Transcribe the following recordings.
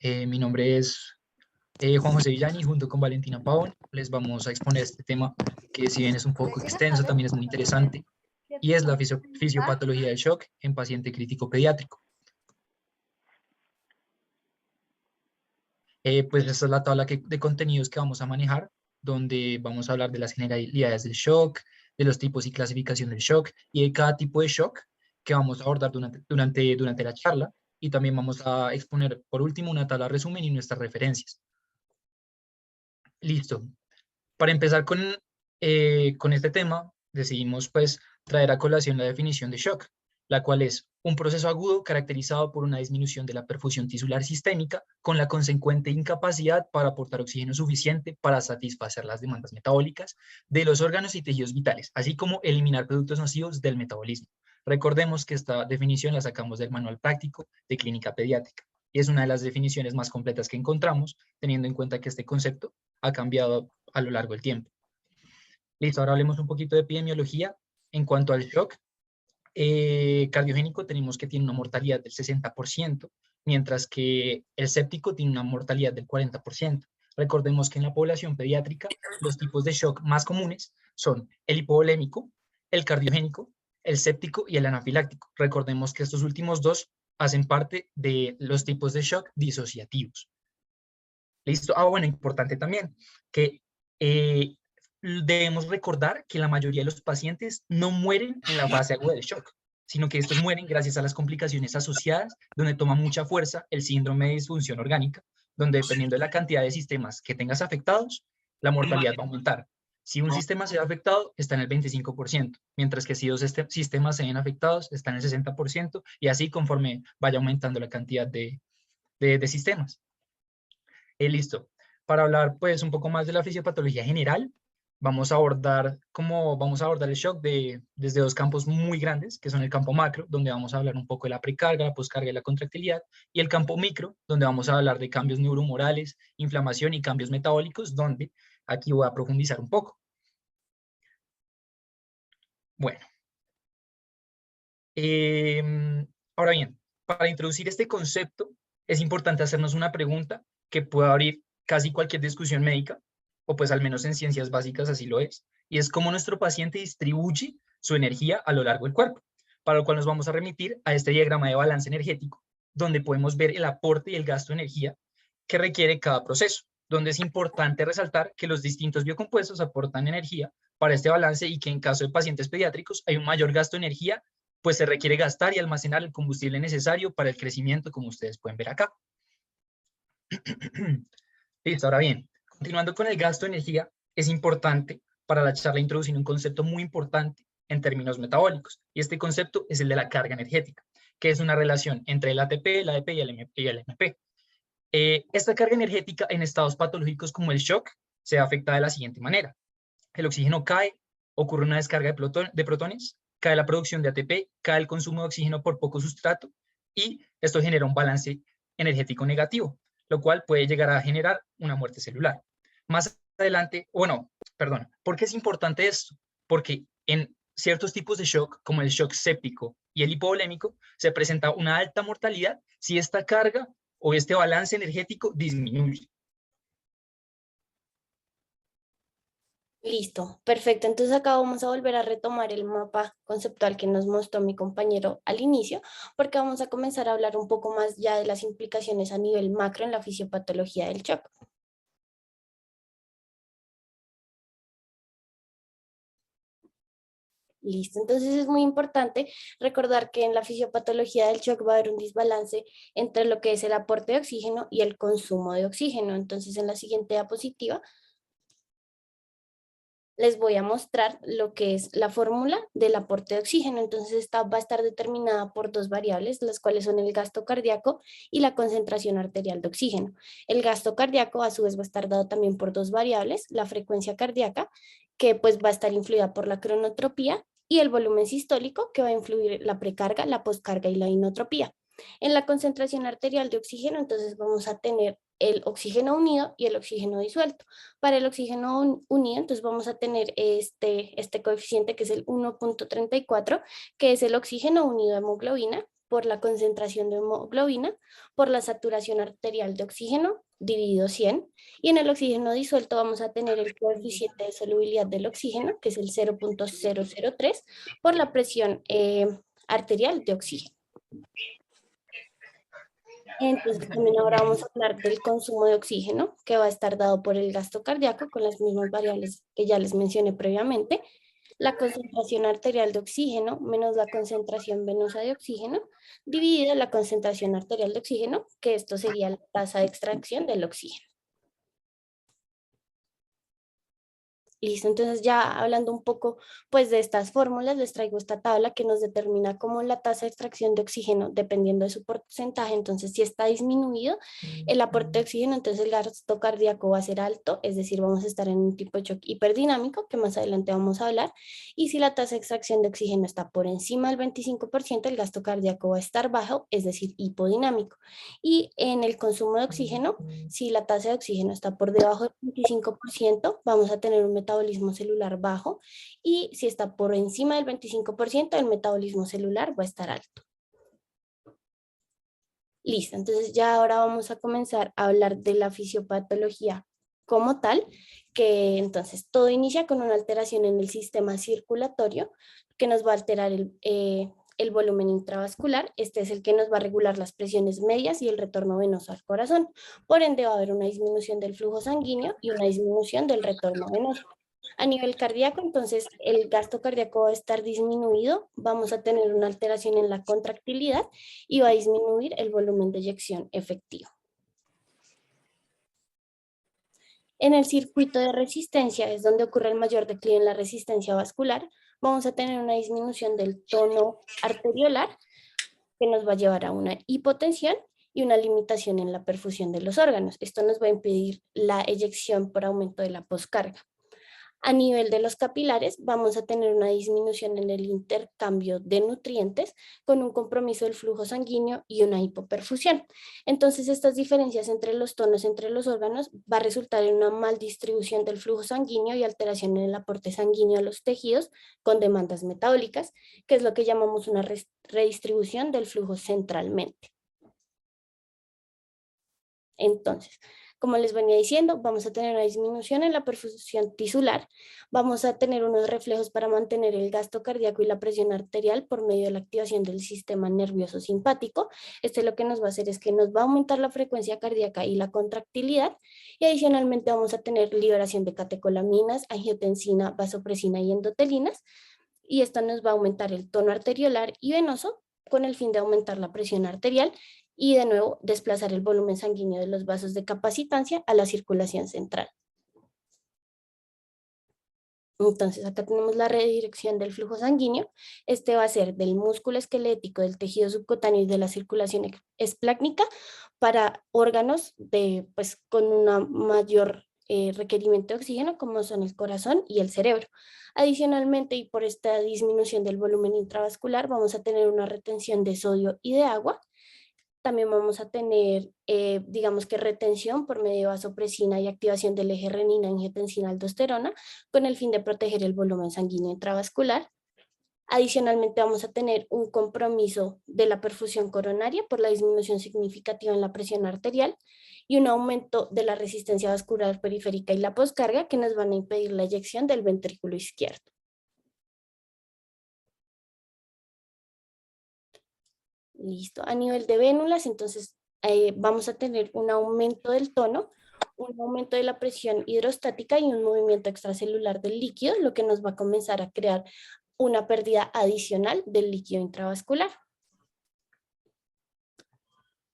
Mi nombre es Juan José Villani, junto con Valentina Pavón les vamos a exponer este tema que, si bien es un poco extenso, también es muy interesante, y es la fisiopatología del shock en paciente crítico pediátrico. Pues esta es la tabla de contenidos que vamos a manejar, donde vamos a hablar de las generalidades del shock, de los tipos y clasificación del shock y de cada tipo de shock que vamos a abordar durante la charla, y también vamos a exponer por último una tabla resumen y nuestras referencias. Listo. Para empezar con este tema, decidimos pues traer a colación la definición de shock, la cual es un proceso agudo caracterizado por una disminución de la perfusión tisular sistémica con la consecuente incapacidad para aportar oxígeno suficiente para satisfacer las demandas metabólicas de los órganos y tejidos vitales, así como eliminar productos nocivos del metabolismo. Recordemos que esta definición la sacamos del Manual Práctico de Clínica Pediátrica y es una de las definiciones más completas que encontramos, teniendo en cuenta que este concepto ha cambiado a lo largo del tiempo. Listo, ahora hablemos un poquito de epidemiología. En cuanto al shock cardiogénico, tenemos que tiene una mortalidad del 60%, mientras que el séptico tiene una mortalidad del 40%. Recordemos que en la población pediátrica los tipos de shock más comunes son el hipovolémico, el cardiogénico, el séptico y el anafiláctico. Recordemos que estos últimos dos hacen parte de los tipos de shock disociativos. Listo. Bueno, importante también que debemos recordar que la mayoría de los pacientes no mueren en la fase aguda del shock, sino que estos mueren gracias a las complicaciones asociadas, donde toma mucha fuerza el síndrome de disfunción orgánica, donde dependiendo de la cantidad de sistemas que tengas afectados, la mortalidad va a aumentar. Si un sistema se ve afectado, está en el 25%, mientras que si dos sistemas se ven afectados, está en el 60%, y así conforme vaya aumentando la cantidad de sistemas. Listo. Para hablar pues un poco más de la fisiopatología general, vamos a abordar el shock desde dos campos muy grandes, que son el campo macro, donde vamos a hablar un poco de la precarga, la poscarga y la contractilidad, y el campo micro, donde vamos a hablar de cambios neuromorales, inflamación y cambios metabólicos, donde aquí voy a profundizar un poco. Bueno. Ahora bien, para introducir este concepto, es importante hacernos una pregunta que puede abrir casi cualquier discusión médica, o pues al menos en ciencias básicas así lo es, y es cómo nuestro paciente distribuye su energía a lo largo del cuerpo, para lo cual nos vamos a remitir a este diagrama de balance energético, donde podemos ver el aporte y el gasto de energía que requiere cada proceso, donde es importante resaltar que los distintos biocompuestos aportan energía para este balance y que en caso de pacientes pediátricos hay un mayor gasto de energía, pues se requiere gastar y almacenar el combustible necesario para el crecimiento, como ustedes pueden ver acá. Listo, ahora bien, continuando con el gasto de energía, es importante para la charla introducir un concepto muy importante en términos metabólicos, y este concepto es el de la carga energética, que es una relación entre el ATP, el ADP y el MP. Esta carga energética en estados patológicos como el shock se afecta de la siguiente manera. El oxígeno cae, ocurre una descarga de protones, cae la producción de ATP, cae el consumo de oxígeno por poco sustrato, y esto genera un balance energético negativo, lo cual puede llegar a generar una muerte celular. Más adelante, ¿por qué es importante esto? Porque en ciertos tipos de shock, como el shock séptico y el hipovolémico, se presenta una alta mortalidad si esta carga o este balance energético disminuye. Listo, perfecto. Entonces acá vamos a volver a retomar el mapa conceptual que nos mostró mi compañero al inicio, porque vamos a comenzar a hablar un poco más ya de las implicaciones a nivel macro en la fisiopatología del shock. Listo, entonces es muy importante recordar que en la fisiopatología del shock va a haber un desbalance entre lo que es el aporte de oxígeno y el consumo de oxígeno. Entonces en la siguiente diapositiva les voy a mostrar lo que es la fórmula del aporte de oxígeno. Entonces esta va a estar determinada por dos variables, las cuales son el gasto cardíaco y la concentración arterial de oxígeno. El gasto cardíaco a su vez va a estar dado también por dos variables, la frecuencia cardíaca, que pues va a estar influida por la cronotropía, y el volumen sistólico, que va a influir la precarga, la poscarga y la inotropía. En la concentración arterial de oxígeno, entonces vamos a tener el oxígeno unido y el oxígeno disuelto. Para el oxígeno unido, entonces vamos a tener este coeficiente que es el 1.34, que es el oxígeno unido a hemoglobina, por la concentración de hemoglobina por la saturación arterial de oxígeno dividido 100. Y en el oxígeno disuelto vamos a tener el coeficiente de solubilidad del oxígeno, que es el 0.003, por la presión arterial de oxígeno. Entonces también ahora vamos a hablar del consumo de oxígeno, que va a estar dado por el gasto cardíaco con las mismas variables que ya les mencioné previamente. La concentración arterial de oxígeno menos la concentración venosa de oxígeno, dividida la concentración arterial de oxígeno, que esto sería la tasa de extracción del oxígeno. Listo, entonces ya hablando un poco pues de estas fórmulas, les traigo esta tabla que nos determina cómo la tasa de extracción de oxígeno, dependiendo de su porcentaje, entonces si está disminuido el aporte de oxígeno, entonces el gasto cardíaco va a ser alto, es decir, vamos a estar en un tipo de shock hiperdinámico, que más adelante vamos a hablar, y si la tasa de extracción de oxígeno está por encima del 25%, el gasto cardíaco va a estar bajo, es decir, hipodinámico. Y en el consumo de oxígeno, si la tasa de oxígeno está por debajo del 25%, vamos a tener un metabolismo celular bajo, y si está por encima del 25%, el metabolismo celular va a estar alto. Listo, entonces ya ahora vamos a comenzar a hablar de la fisiopatología como tal, que entonces todo inicia con una alteración en el sistema circulatorio que nos va a alterar el volumen intravascular. Este es el que nos va a regular las presiones medias y el retorno venoso al corazón. Por ende va a haber una disminución del flujo sanguíneo y una disminución del retorno venoso. A nivel cardíaco, entonces, el gasto cardíaco va a estar disminuido, vamos a tener una alteración en la contractilidad y va a disminuir el volumen de eyección efectivo. En el circuito de resistencia es donde ocurre el mayor declive en la resistencia vascular. Vamos a tener una disminución del tono arteriolar que nos va a llevar a una hipotensión y una limitación en la perfusión de los órganos. Esto nos va a impedir la eyección por aumento de la poscarga. A nivel de los capilares, vamos a tener una disminución en el intercambio de nutrientes con un compromiso del flujo sanguíneo y una hipoperfusión. Entonces, estas diferencias entre los tonos entre los órganos va a resultar en una mal distribución del flujo sanguíneo y alteración en el aporte sanguíneo a los tejidos con demandas metabólicas, que es lo que llamamos una redistribución del flujo centralmente. Entonces, como les venía diciendo, vamos a tener una disminución en la perfusión tisular, vamos a tener unos reflejos para mantener el gasto cardíaco y la presión arterial por medio de la activación del sistema nervioso simpático. Este lo que nos va a hacer es que nos va a aumentar la frecuencia cardíaca y la contractilidad, y adicionalmente vamos a tener liberación de catecolaminas, angiotensina, vasopresina y endotelinas, y esto nos va a aumentar el tono arteriolar y venoso con el fin de aumentar la presión arterial y de nuevo desplazar el volumen sanguíneo de los vasos de capacitancia a la circulación central. Entonces acá tenemos la redirección del flujo sanguíneo. Este va a ser del músculo esquelético, del tejido subcutáneo y de la circulación esplácnica para órganos con una mayor requerimiento de oxígeno, como son el corazón y el cerebro. Adicionalmente, y por esta disminución del volumen intravascular, vamos a tener una retención de sodio y de agua. También vamos a tener, digamos que retención por medio de vasopresina y activación del eje renina, angiotensina, aldosterona, con el fin de proteger el volumen sanguíneo intravascular. Adicionalmente vamos a tener un compromiso de la perfusión coronaria por la disminución significativa en la presión arterial y un aumento de la resistencia vascular periférica y la poscarga que nos van a impedir la eyección del ventrículo izquierdo. Listo. A nivel de vénulas, entonces vamos a tener un aumento del tono, un aumento de la presión hidrostática y un movimiento extracelular del líquido, lo que nos va a comenzar a crear una pérdida adicional del líquido intravascular.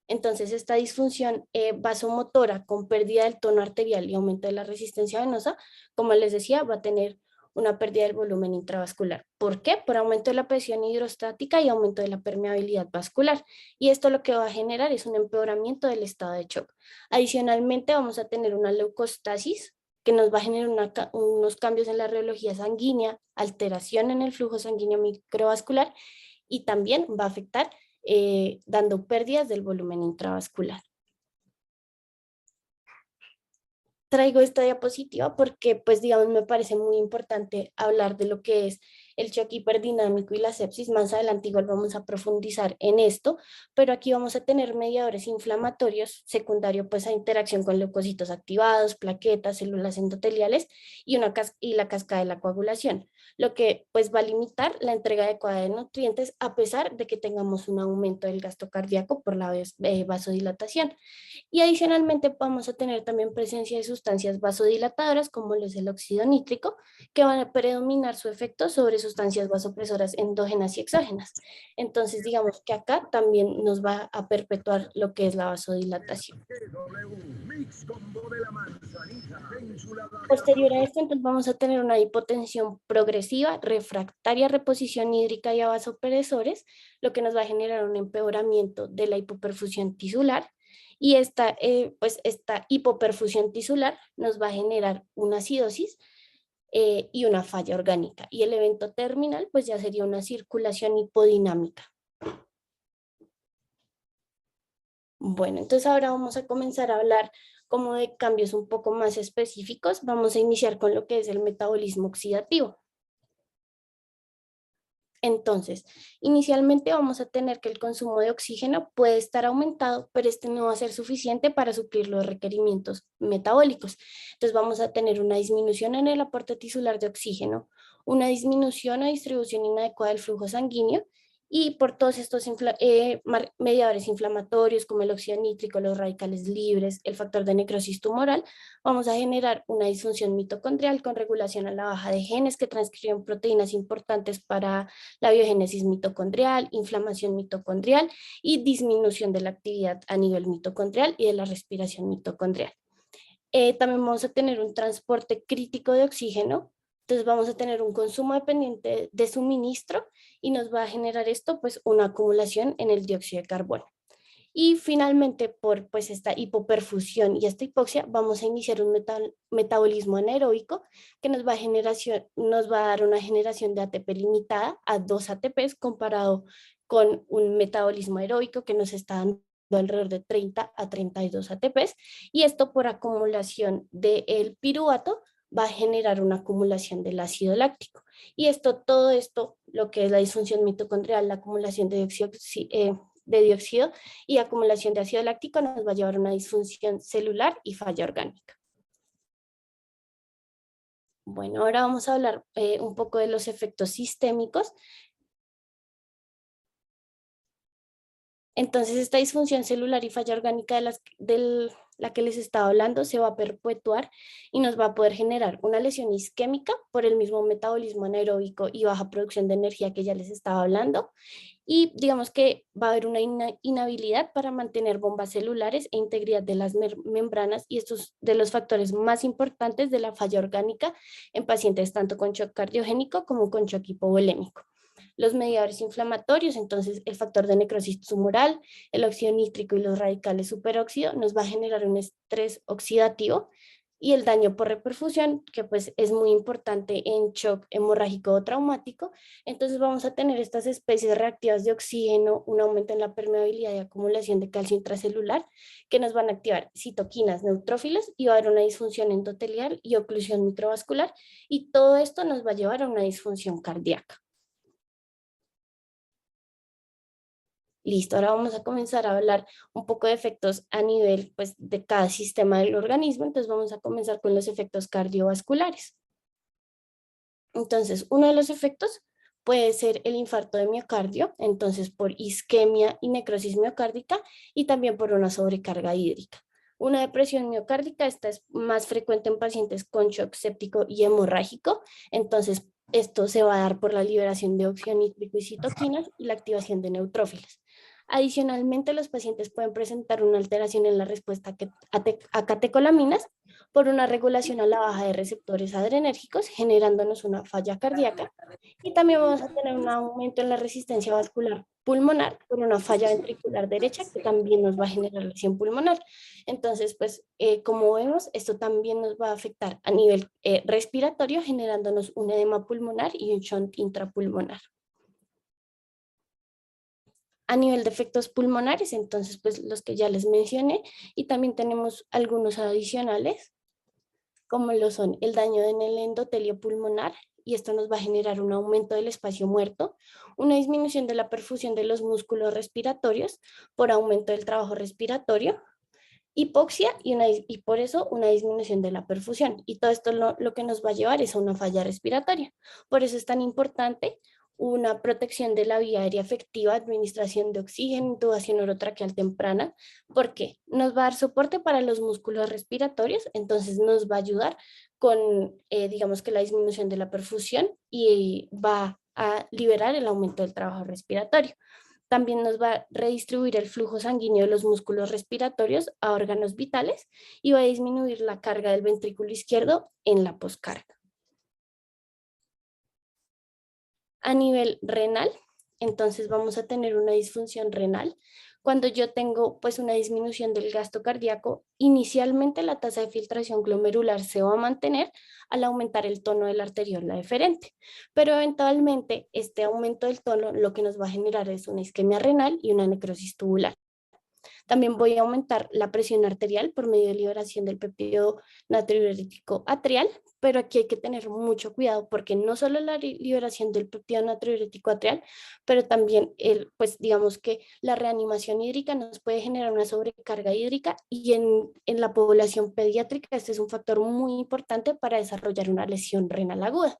Entonces, esta disfunción vasomotora con pérdida del tono arterial y aumento de la resistencia venosa, como les decía, va a tener una pérdida del volumen intravascular. ¿Por qué? Por aumento de la presión hidrostática y aumento de la permeabilidad vascular. Y esto lo que va a generar es un empeoramiento del estado de shock. Adicionalmente, vamos a tener una leucostasis que nos va a generar unos cambios en la rheología sanguínea, alteración en el flujo sanguíneo microvascular y también va a afectar dando pérdidas del volumen intravascular. Traigo esta diapositiva porque, pues, digamos, me parece muy importante hablar de lo que es el shock hiperdinámico y la sepsis. Más adelante igual vamos a profundizar en esto, pero aquí vamos a tener mediadores inflamatorios secundario pues a interacción con leucocitos activados, plaquetas, células endoteliales y la cascada de la coagulación, lo que pues va a limitar la entrega adecuada de nutrientes a pesar de que tengamos un aumento del gasto cardíaco por la vasodilatación. Y adicionalmente vamos a tener también presencia de sustancias vasodilatadoras como lo es el óxido nítrico, que van a predominar su efecto sobre sustancias vasopresoras endógenas y exógenas. Entonces digamos que acá también nos va a perpetuar lo que es la vasodilatación. Posterior a esto, entonces vamos a tener una hipotensión progresiva, refractaria a reposición hídrica y a vasopresores, lo que nos va a generar un empeoramiento de la hipoperfusión tisular. Y pues esta hipoperfusión tisular nos va a generar una acidosis y una falla orgánica. Y el evento terminal, pues ya sería una circulación hipodinámica. Bueno, entonces ahora vamos a comenzar a hablar como de cambios un poco más específicos. Vamos a iniciar con lo que es el metabolismo oxidativo. Entonces, inicialmente vamos a tener que el consumo de oxígeno puede estar aumentado, pero este no va a ser suficiente para suplir los requerimientos metabólicos. Entonces vamos a tener una disminución en el aporte tisular de oxígeno, una disminución o distribución inadecuada del flujo sanguíneo y por todos estos mediadores inflamatorios como el óxido nítrico, los radicales libres, el factor de necrosis tumoral, vamos a generar una disfunción mitocondrial con regulación a la baja de genes que transcriben proteínas importantes para la biogénesis mitocondrial, inflamación mitocondrial y disminución de la actividad a nivel mitocondrial y de la respiración mitocondrial. También vamos a tener un transporte crítico de oxígeno, entonces vamos a tener un consumo dependiente de suministro y nos va a generar esto pues una acumulación en el dióxido de carbono. Y finalmente, por pues, esta hipoperfusión y esta hipoxia, vamos a iniciar un metabolismo anaeróbico que nos va a dar una generación de ATP limitada a 2 ATPs comparado con un metabolismo aeróbico que nos está dando alrededor de 30 a 32 ATPs. Y esto por acumulación del piruvato va a generar una acumulación del ácido láctico. Y todo esto, lo que es la disfunción mitocondrial, la acumulación de dióxido y acumulación de ácido láctico nos va a llevar a una disfunción celular y falla orgánica. Bueno, ahora vamos a hablar un poco de los efectos sistémicos. Entonces, esta disfunción celular y falla orgánica de la que les estaba hablando se va a perpetuar y nos va a poder generar una lesión isquémica por el mismo metabolismo anaeróbico y baja producción de energía que ya les estaba hablando. Y digamos que va a haber una inhabilidad para mantener bombas celulares e integridad de las membranas, y estos de los factores más importantes de la falla orgánica en pacientes tanto con shock cardiogénico como con shock hipovolémico. Los mediadores inflamatorios, entonces el factor de necrosis tumoral, el óxido nítrico y los radicales superóxido nos va a generar un estrés oxidativo, y el daño por reperfusión, que pues es muy importante en shock hemorrágico o traumático. Entonces vamos a tener estas especies reactivas de oxígeno, un aumento en la permeabilidad y acumulación de calcio intracelular, que nos van a activar citoquinas neutrófilas y va a haber una disfunción endotelial y oclusión microvascular, y todo esto nos va a llevar a una disfunción cardíaca. Listo, ahora vamos a comenzar a hablar un poco de efectos a nivel pues, de cada sistema del organismo. Entonces vamos a comenzar con los efectos cardiovasculares. Entonces, uno de los efectos puede ser el infarto de miocardio, entonces por isquemia y necrosis miocárdica, y también por una sobrecarga hídrica. Una depresión miocárdica, esta es más frecuente en pacientes con shock séptico y hemorrágico, entonces esto se va a dar por la liberación de óxido nítrico y citoquinas y la activación de neutrófilos. Adicionalmente, los pacientes pueden presentar una alteración en la respuesta a catecolaminas por una regulación a la baja de receptores adrenérgicos, generándonos una falla cardíaca. Y también vamos a tener un aumento en la resistencia vascular pulmonar por una falla ventricular derecha, que también nos va a generar lesión pulmonar. Entonces, pues, como vemos, esto también nos va a afectar a nivel respiratorio, generándonos un edema pulmonar y un shunt intrapulmonar. A nivel de efectos pulmonares, entonces, pues los que ya les mencioné, y también tenemos algunos adicionales, como lo son el daño en el endotelio pulmonar y esto nos va a generar un aumento del espacio muerto, una disminución de la perfusión de los músculos respiratorios por aumento del trabajo respiratorio, hipoxia y por eso una disminución de la perfusión. Y todo esto lo que nos va a llevar es a una falla respiratoria. Por eso es tan importante una protección de la vía aérea efectiva, administración de oxígeno, intubación orotraqueal temprana, porque nos va a dar soporte para los músculos respiratorios, entonces nos va a ayudar con, digamos que la disminución de la perfusión y va a liberar el aumento del trabajo respiratorio. También nos va a redistribuir el flujo sanguíneo de los músculos respiratorios a órganos vitales y va a disminuir la carga del ventrículo izquierdo en la poscarga. A nivel renal, entonces vamos a tener una disfunción renal. Cuando yo tengo pues una disminución del gasto cardíaco, inicialmente la tasa de filtración glomerular se va a mantener al aumentar el tono de la arteriola deferente, pero eventualmente este aumento del tono lo que nos va a generar es una isquemia renal y una necrosis tubular. También voy a aumentar la presión arterial por medio de liberación del péptido natriurético atrial, pero aquí hay que tener mucho cuidado porque no solo la liberación del péptido natriurético atrial, pero también pues digamos que la reanimación hídrica nos puede generar una sobrecarga hídrica y en la población pediátrica este es un factor muy importante para desarrollar una lesión renal aguda.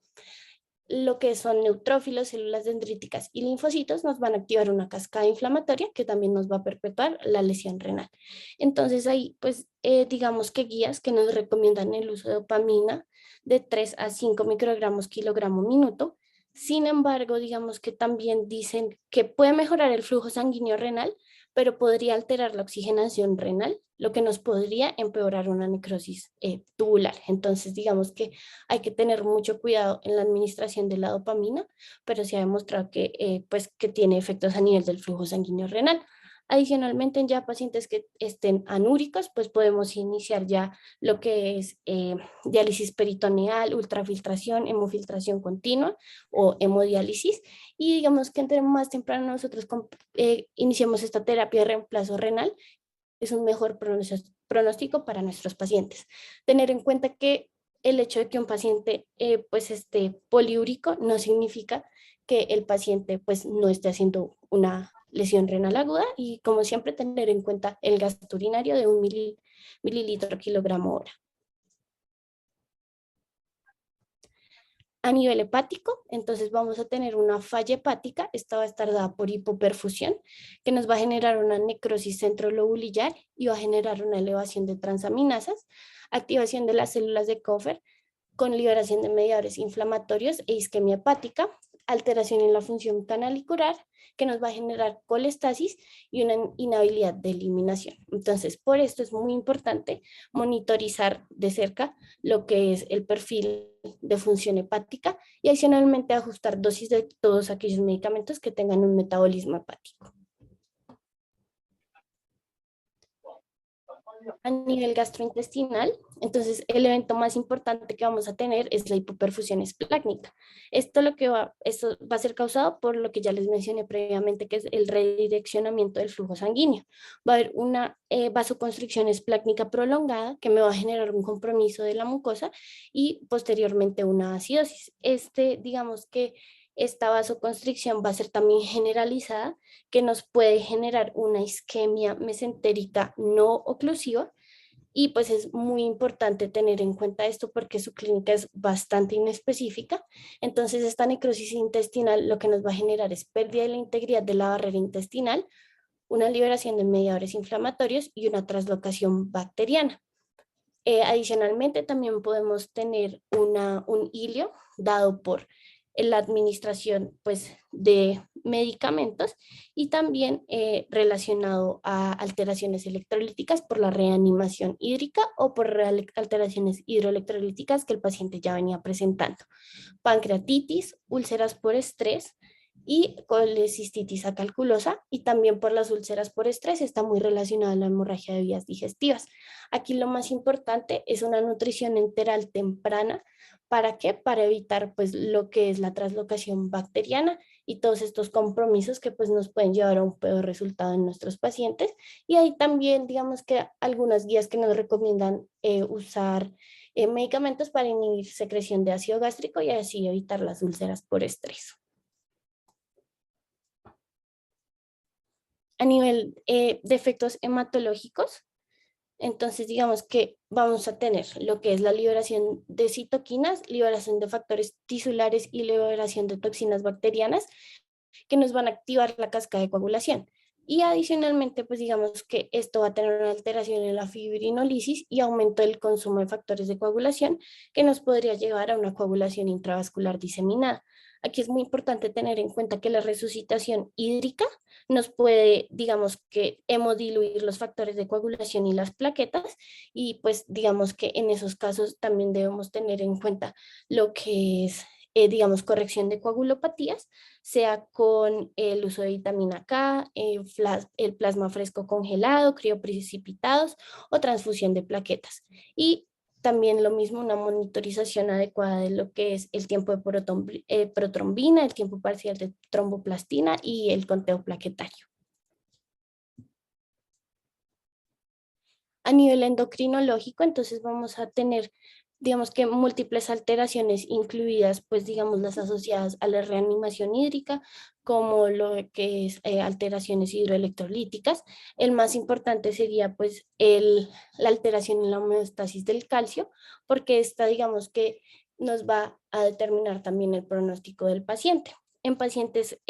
Lo que son neutrófilos, células dendríticas y linfocitos nos van a activar una cascada inflamatoria que también nos va a perpetuar la lesión renal. Entonces ahí pues digamos que guías que nos recomiendan el uso de dopamina de 3 a 5 microgramos kilogramo minuto. Sin embargo, digamos que también dicen que puede mejorar el flujo sanguíneo renal, pero podría alterar la oxigenación renal, lo que nos podría empeorar una necrosis tubular. Entonces, digamos que hay que tener mucho cuidado en la administración de la dopamina, pero se ha demostrado pues, que tiene efectos a nivel del flujo sanguíneo renal. Adicionalmente, en ya pacientes que estén anúricos, pues podemos iniciar ya lo que es diálisis peritoneal, ultrafiltración, hemofiltración continua o hemodiálisis. Y digamos que entre más temprano nosotros iniciemos esta terapia de reemplazo renal, es un mejor pronóstico para nuestros pacientes. Tener en cuenta que el hecho de que un paciente pues esté poliúrico no significa que el paciente pues no esté haciendo una lesión renal aguda y como siempre tener en cuenta el gasto urinario de 1 mililitro kilogramo hora. A nivel hepático, entonces vamos a tener una falla hepática, esta va a estar dada por hipoperfusión, que nos va a generar una necrosis centrolobulillar y va a generar una elevación de transaminasas, activación de las células de Coffer con liberación de mediadores inflamatorios e isquemia hepática, alteración en la función canalicular, que nos va a generar colestasis y una inhabilidad de eliminación. Entonces, por esto es muy importante monitorizar de cerca lo que es el perfil de función hepática y adicionalmente ajustar dosis de todos aquellos medicamentos que tengan un metabolismo hepático. A nivel gastrointestinal, entonces el evento más importante que vamos a tener es la hipoperfusión esplácnica. Esto va a ser causado por lo que ya les mencioné previamente, que es el redireccionamiento del flujo sanguíneo. Va a haber una vasoconstricción esplácnica prolongada que me va a generar un compromiso de la mucosa y posteriormente una acidosis. Digamos que esta vasoconstricción va a ser también generalizada, que nos puede generar una isquemia mesentérica no oclusiva y pues es muy importante tener en cuenta esto porque su clínica es bastante inespecífica. Entonces esta necrosis intestinal lo que nos va a generar es pérdida de la integridad de la barrera intestinal, una liberación de mediadores inflamatorios y una translocación bacteriana. Adicionalmente también podemos tener un hilio dado por la administración pues, de medicamentos y también relacionado a alteraciones electrolíticas por la reanimación hídrica o por alteraciones hidroelectrolíticas que el paciente ya venía presentando. Pancreatitis, úlceras por estrés y colecistitis acalculosa y también por las úlceras por estrés está muy relacionada a la hemorragia de vías digestivas. Aquí lo más importante es una nutrición enteral temprana. ¿Para qué? Para evitar pues lo que es la translocación bacteriana y todos estos compromisos que pues nos pueden llevar a un peor resultado en nuestros pacientes. Y hay también, digamos que algunas guías que nos recomiendan usar medicamentos para inhibir secreción de ácido gástrico y así evitar las úlceras por estrés. A nivel de efectos hematológicos, entonces digamos que vamos a tener lo que es la liberación de citoquinas, liberación de factores tisulares y liberación de toxinas bacterianas que nos van a activar la cascada de coagulación. Y adicionalmente, pues digamos que esto va a tener una alteración en la fibrinolisis y aumento del consumo de factores de coagulación que nos podría llevar a una coagulación intravascular diseminada. Aquí es muy importante tener en cuenta que la resucitación hídrica nos puede, digamos que, hemodiluir los factores de coagulación y las plaquetas y pues digamos que en esos casos también debemos tener en cuenta lo que es, digamos, corrección de coagulopatías, sea con el uso de vitamina K, el plasma fresco congelado, crioprecipitados o transfusión de plaquetas. Y también lo mismo, una monitorización adecuada de lo que es el tiempo de protrombina, el tiempo parcial de tromboplastina y el conteo plaquetario. A nivel endocrinológico, entonces vamos a tener, digamos que múltiples alteraciones incluidas, pues digamos las asociadas a la reanimación hídrica, como lo que es alteraciones hidroelectrolíticas. El más importante sería pues la alteración en la homeostasis del calcio, porque esta digamos que nos va a determinar también el pronóstico del paciente. En pacientes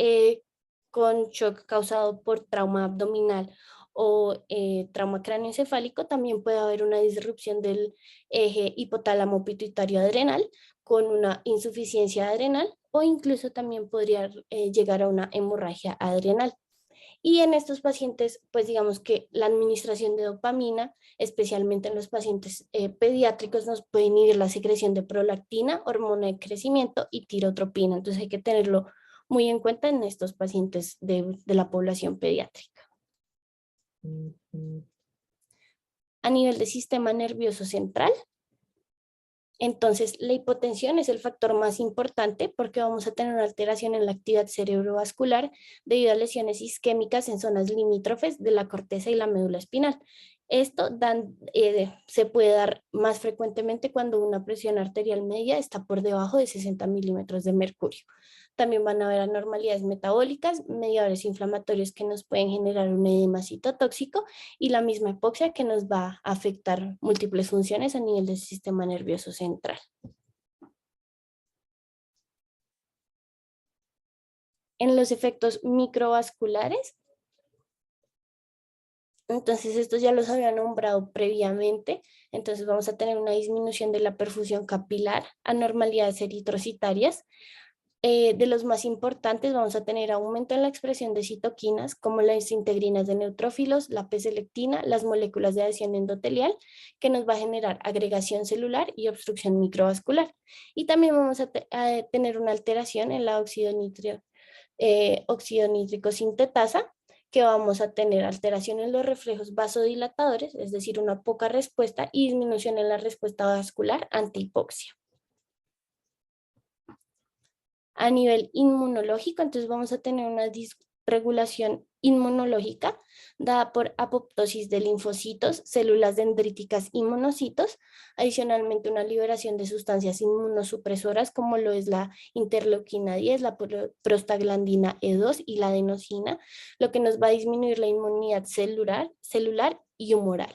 con shock causado por trauma abdominal o trauma cráneoencefálico, también puede haber una disrupción del eje hipotálamo pituitario adrenal con una insuficiencia adrenal o incluso también podría llegar a una hemorragia adrenal. Y en estos pacientes, pues digamos que la administración de dopamina, especialmente en los pacientes pediátricos, nos puede inhibir la secreción de prolactina, hormona de crecimiento y tirotropina. Entonces hay que tenerlo muy en cuenta en estos pacientes de la población pediátrica. A nivel del sistema nervioso central, entonces la hipotensión es el factor más importante porque vamos a tener una alteración en la actividad cerebrovascular debido a lesiones isquémicas en zonas limítrofes de la corteza y la médula espinal. Esto se puede dar más frecuentemente cuando una presión arterial media está por debajo de 60 milímetros de mercurio. También van a haber anormalidades metabólicas, mediadores inflamatorios que nos pueden generar un edema citotóxico y la misma hipoxia que nos va a afectar múltiples funciones a nivel del sistema nervioso central. En los efectos microvasculares, entonces estos ya los había nombrado previamente, entonces vamos a tener una disminución de la perfusión capilar, anormalidades eritrocitarias. De los más importantes vamos a tener aumento en la expresión de citoquinas como las integrinas de neutrófilos, la P-selectina, las moléculas de adhesión endotelial que nos va a generar agregación celular y obstrucción microvascular. Y también vamos a tener una alteración en la óxido nítrico sintetasa, que vamos a tener alteración en los reflejos vasodilatadores, es decir, una poca respuesta y disminución en la respuesta vascular ante hipoxia. A nivel inmunológico, entonces vamos a tener una disregulación inmunológica dada por apoptosis de linfocitos, células dendríticas y monocitos, adicionalmente una liberación de sustancias inmunosupresoras como lo es la interleuquina 10, la prostaglandina E2 y la adenosina, lo que nos va a disminuir la inmunidad celular y humoral.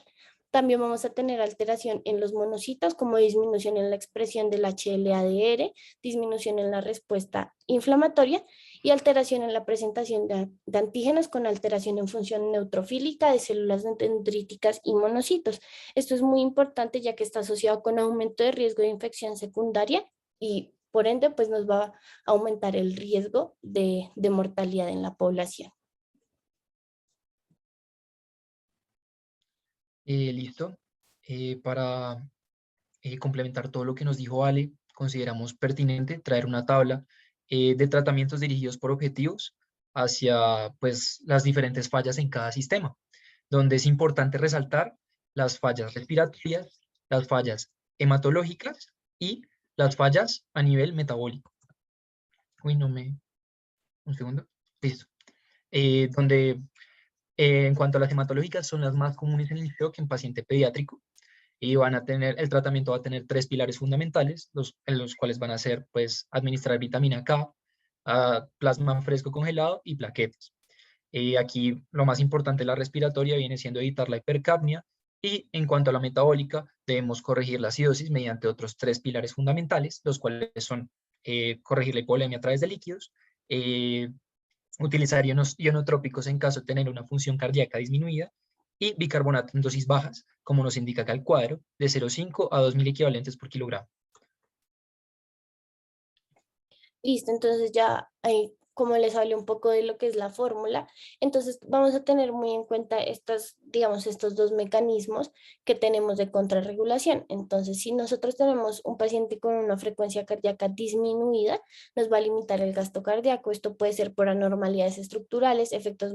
También vamos a tener alteración en los monocitos, como disminución en la expresión del HLA-DR, disminución en la respuesta inflamatoria y alteración en la presentación de antígenos con alteración en función neutrofílica de células dendríticas y monocitos. Esto es muy importante ya que está asociado con aumento de riesgo de infección secundaria y por ende pues nos va a aumentar el riesgo de mortalidad en la población. Listo. Para complementar todo lo que nos dijo Ale, consideramos pertinente traer una tabla de tratamientos dirigidos por objetivos hacia pues, las diferentes fallas en cada sistema, donde es importante resaltar las fallas respiratorias, las fallas hematológicas y las fallas a nivel metabólico. Uy, no me... un segundo, listo. Donde en cuanto a las hematológicas son las más comunes en el shock en paciente pediátrico y van a tener, el tratamiento va a tener tres pilares fundamentales, en los cuales van a ser, pues, administrar vitamina K, plasma fresco congelado y plaquetas. Aquí lo más importante, la respiratoria, viene siendo evitar la hipercapnia y en cuanto a la metabólica, debemos corregir la acidosis mediante otros tres pilares fundamentales, los cuales son corregir la hipovolemia a través de líquidos, eh, utilizar ionotrópicos en caso de tener una función cardíaca disminuida y bicarbonato en dosis bajas, como nos indica acá el cuadro, de 0,5 a 2.000 equivalentes por kilogramo. Listo, entonces ya ahí, como les hablé un poco de lo que es la fórmula, entonces vamos a tener muy en cuenta estas, digamos, estos dos mecanismos que tenemos de contrarregulación. Entonces, si nosotros tenemos un paciente con una frecuencia cardíaca disminuida, nos va a limitar el gasto cardíaco. Esto puede ser por anormalidades estructurales, efectos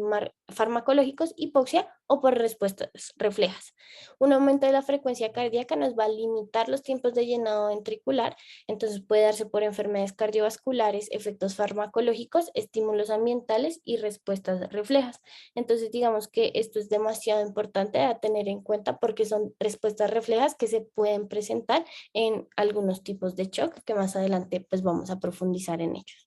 farmacológicos, hipoxia o por respuestas reflejas. Un aumento de la frecuencia cardíaca nos va a limitar los tiempos de llenado ventricular, entonces puede darse por enfermedades cardiovasculares, efectos farmacológicos, estímulos ambientales y respuestas reflejas. Entonces digamos que esto es demasiado importante a tener en cuenta porque son respuestas reflejas que se pueden presentar en algunos tipos de shock que más adelante pues vamos a profundizar en ellos.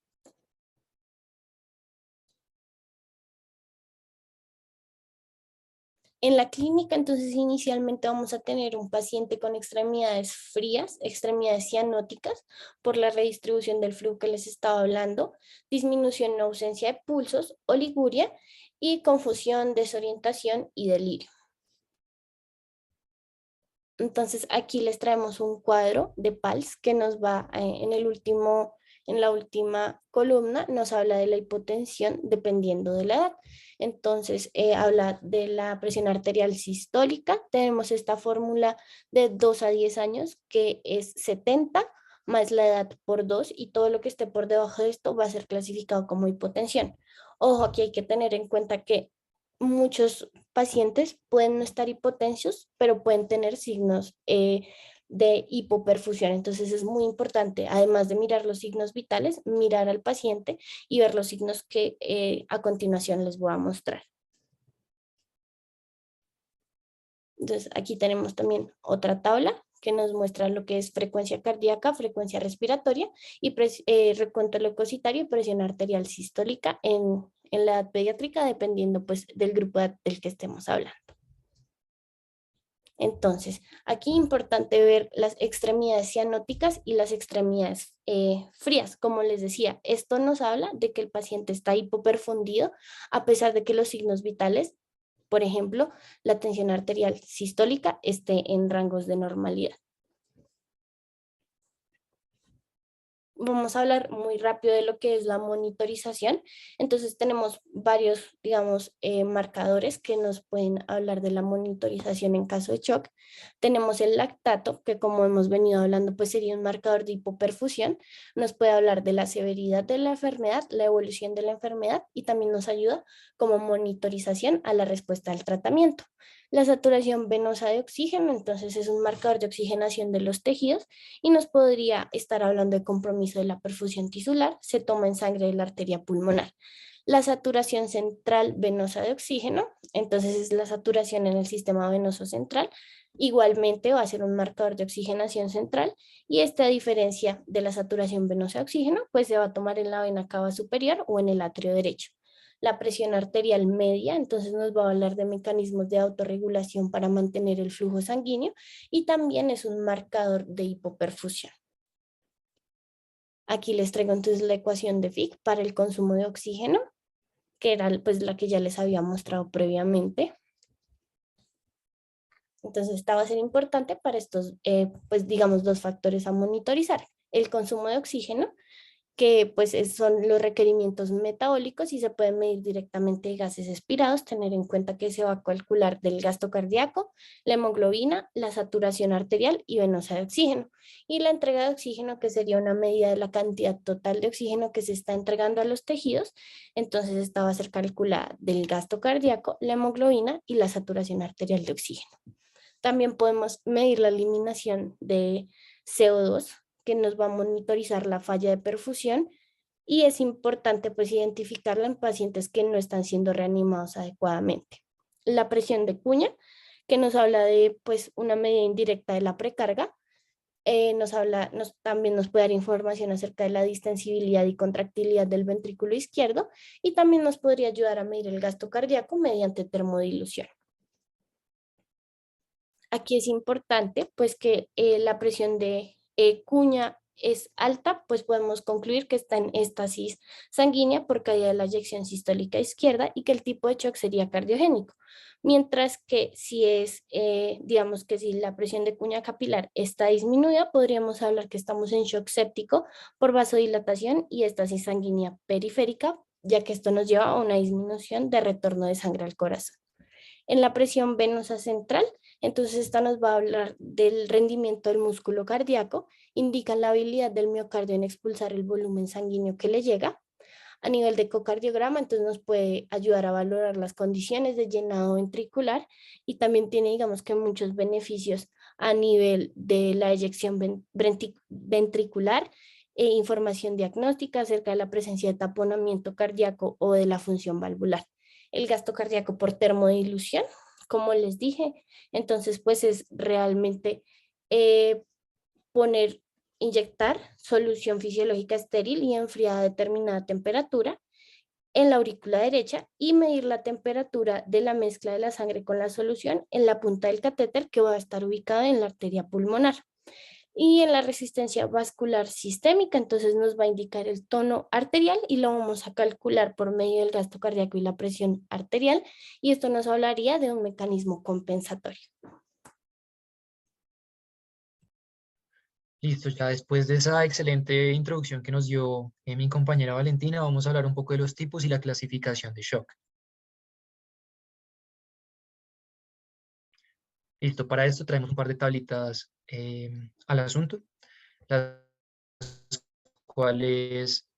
En la clínica, entonces, inicialmente vamos a tener un paciente con extremidades frías, extremidades cianóticas, por la redistribución del flujo que les estaba hablando, disminución o ausencia de pulsos, oliguria y confusión, desorientación y delirio. Entonces, aquí les traemos un cuadro de PALS que nos va en la última columna, nos habla de la hipotensión dependiendo de la edad. Entonces, habla de la presión arterial sistólica. Tenemos esta fórmula de 2 a 10 años que es 70 más la edad por 2 y todo lo que esté por debajo de esto va a ser clasificado como hipotensión. Ojo, aquí hay que tener en cuenta que muchos pacientes pueden no estar hipotensos, pero pueden tener signos de hipoperfusión. Entonces es muy importante, además de mirar los signos vitales, mirar al paciente y ver los signos que a continuación les voy a mostrar. Entonces aquí tenemos también otra tabla que nos muestra lo que es frecuencia cardíaca, frecuencia respiratoria y recuento leucocitario y presión arterial sistólica en la edad pediátrica, dependiendo pues del grupo del que estemos hablando. Entonces, aquí es importante ver las extremidades cianóticas y las extremidades frías. Como les decía, esto nos habla de que el paciente está hipoperfundido a pesar de que los signos vitales, por ejemplo, la tensión arterial sistólica, esté en rangos de normalidad. Vamos a hablar muy rápido de lo que es la monitorización. Entonces tenemos varios, digamos, marcadores que nos pueden hablar de la monitorización en caso de shock. Tenemos el lactato, que como hemos venido hablando, pues sería un marcador de hipoperfusión. Nos puede hablar de la severidad de la enfermedad, la evolución de la enfermedad y también nos ayuda como monitorización a la respuesta al tratamiento. La saturación venosa de oxígeno, entonces es un marcador de oxigenación de los tejidos y nos podría estar hablando de compromiso de la perfusión tisular, se toma en sangre de la arteria pulmonar. La saturación central venosa de oxígeno, entonces es la saturación en el sistema venoso central, igualmente va a ser un marcador de oxigenación central y esta diferencia de la saturación venosa de oxígeno pues se va a tomar en la vena cava superior o en el atrio derecho. La presión arterial media, entonces nos va a hablar de mecanismos de autorregulación para mantener el flujo sanguíneo y también es un marcador de hipoperfusión. Aquí les traigo entonces la ecuación de Fick para el consumo de oxígeno, que era pues la que ya les había mostrado previamente. Entonces esta va a ser importante para estos, pues digamos, dos factores a monitorizar. El consumo de oxígeno, que pues son los requerimientos metabólicos y se pueden medir directamente gases expirados, tener en cuenta que se va a calcular del gasto cardíaco, la hemoglobina, la saturación arterial y venosa de oxígeno. Y la entrega de oxígeno, que sería una medida de la cantidad total de oxígeno que se está entregando a los tejidos, entonces esta va a ser calculada del gasto cardíaco, la hemoglobina y la saturación arterial de oxígeno. También podemos medir la eliminación de CO2, que nos va a monitorizar la falla de perfusión y es importante pues identificarla en pacientes que no están siendo reanimados adecuadamente. La presión de cuña, que nos habla de pues una medida indirecta de la precarga, también nos puede dar información acerca de la distensibilidad y contractilidad del ventrículo izquierdo y también nos podría ayudar a medir el gasto cardíaco mediante termodilución. Aquí es importante pues que la presión de cuña es alta, pues podemos concluir que está en éstasis sanguínea por caída de la eyección sistólica izquierda y que el tipo de shock sería cardiogénico. Mientras que si es, digamos que si la presión de cuña capilar está disminuida, podríamos hablar que estamos en shock séptico por vasodilatación y éstasis sanguínea periférica, ya que esto nos lleva a una disminución de retorno de sangre al corazón. En la presión venosa central, entonces esta nos va a hablar del rendimiento del músculo cardíaco, indica la habilidad del miocardio en expulsar el volumen sanguíneo que le llega. A nivel de ecocardiograma, entonces nos puede ayudar a valorar las condiciones de llenado ventricular y también tiene, digamos que muchos beneficios a nivel de la eyección ventricular e información diagnóstica acerca de la presencia de taponamiento cardíaco o de la función valvular. El gasto cardíaco por termodilución, como les dije, entonces pues es realmente eh, poner, inyectar solución fisiológica estéril y enfriada a determinada temperatura en la aurícula derecha y medir la temperatura de la mezcla de la sangre con la solución en la punta del catéter que va a estar ubicada en la arteria pulmonar. Y en la resistencia vascular sistémica, entonces nos va a indicar el tono arterial y lo vamos a calcular por medio del gasto cardíaco y la presión arterial, y esto nos hablaría de un mecanismo compensatorio. Listo, ya después de esa excelente introducción que nos dio mi compañera Valentina, vamos a hablar un poco de los tipos y la clasificación de shock. Listo, para esto traemos un par de tablitas al asunto, las cuales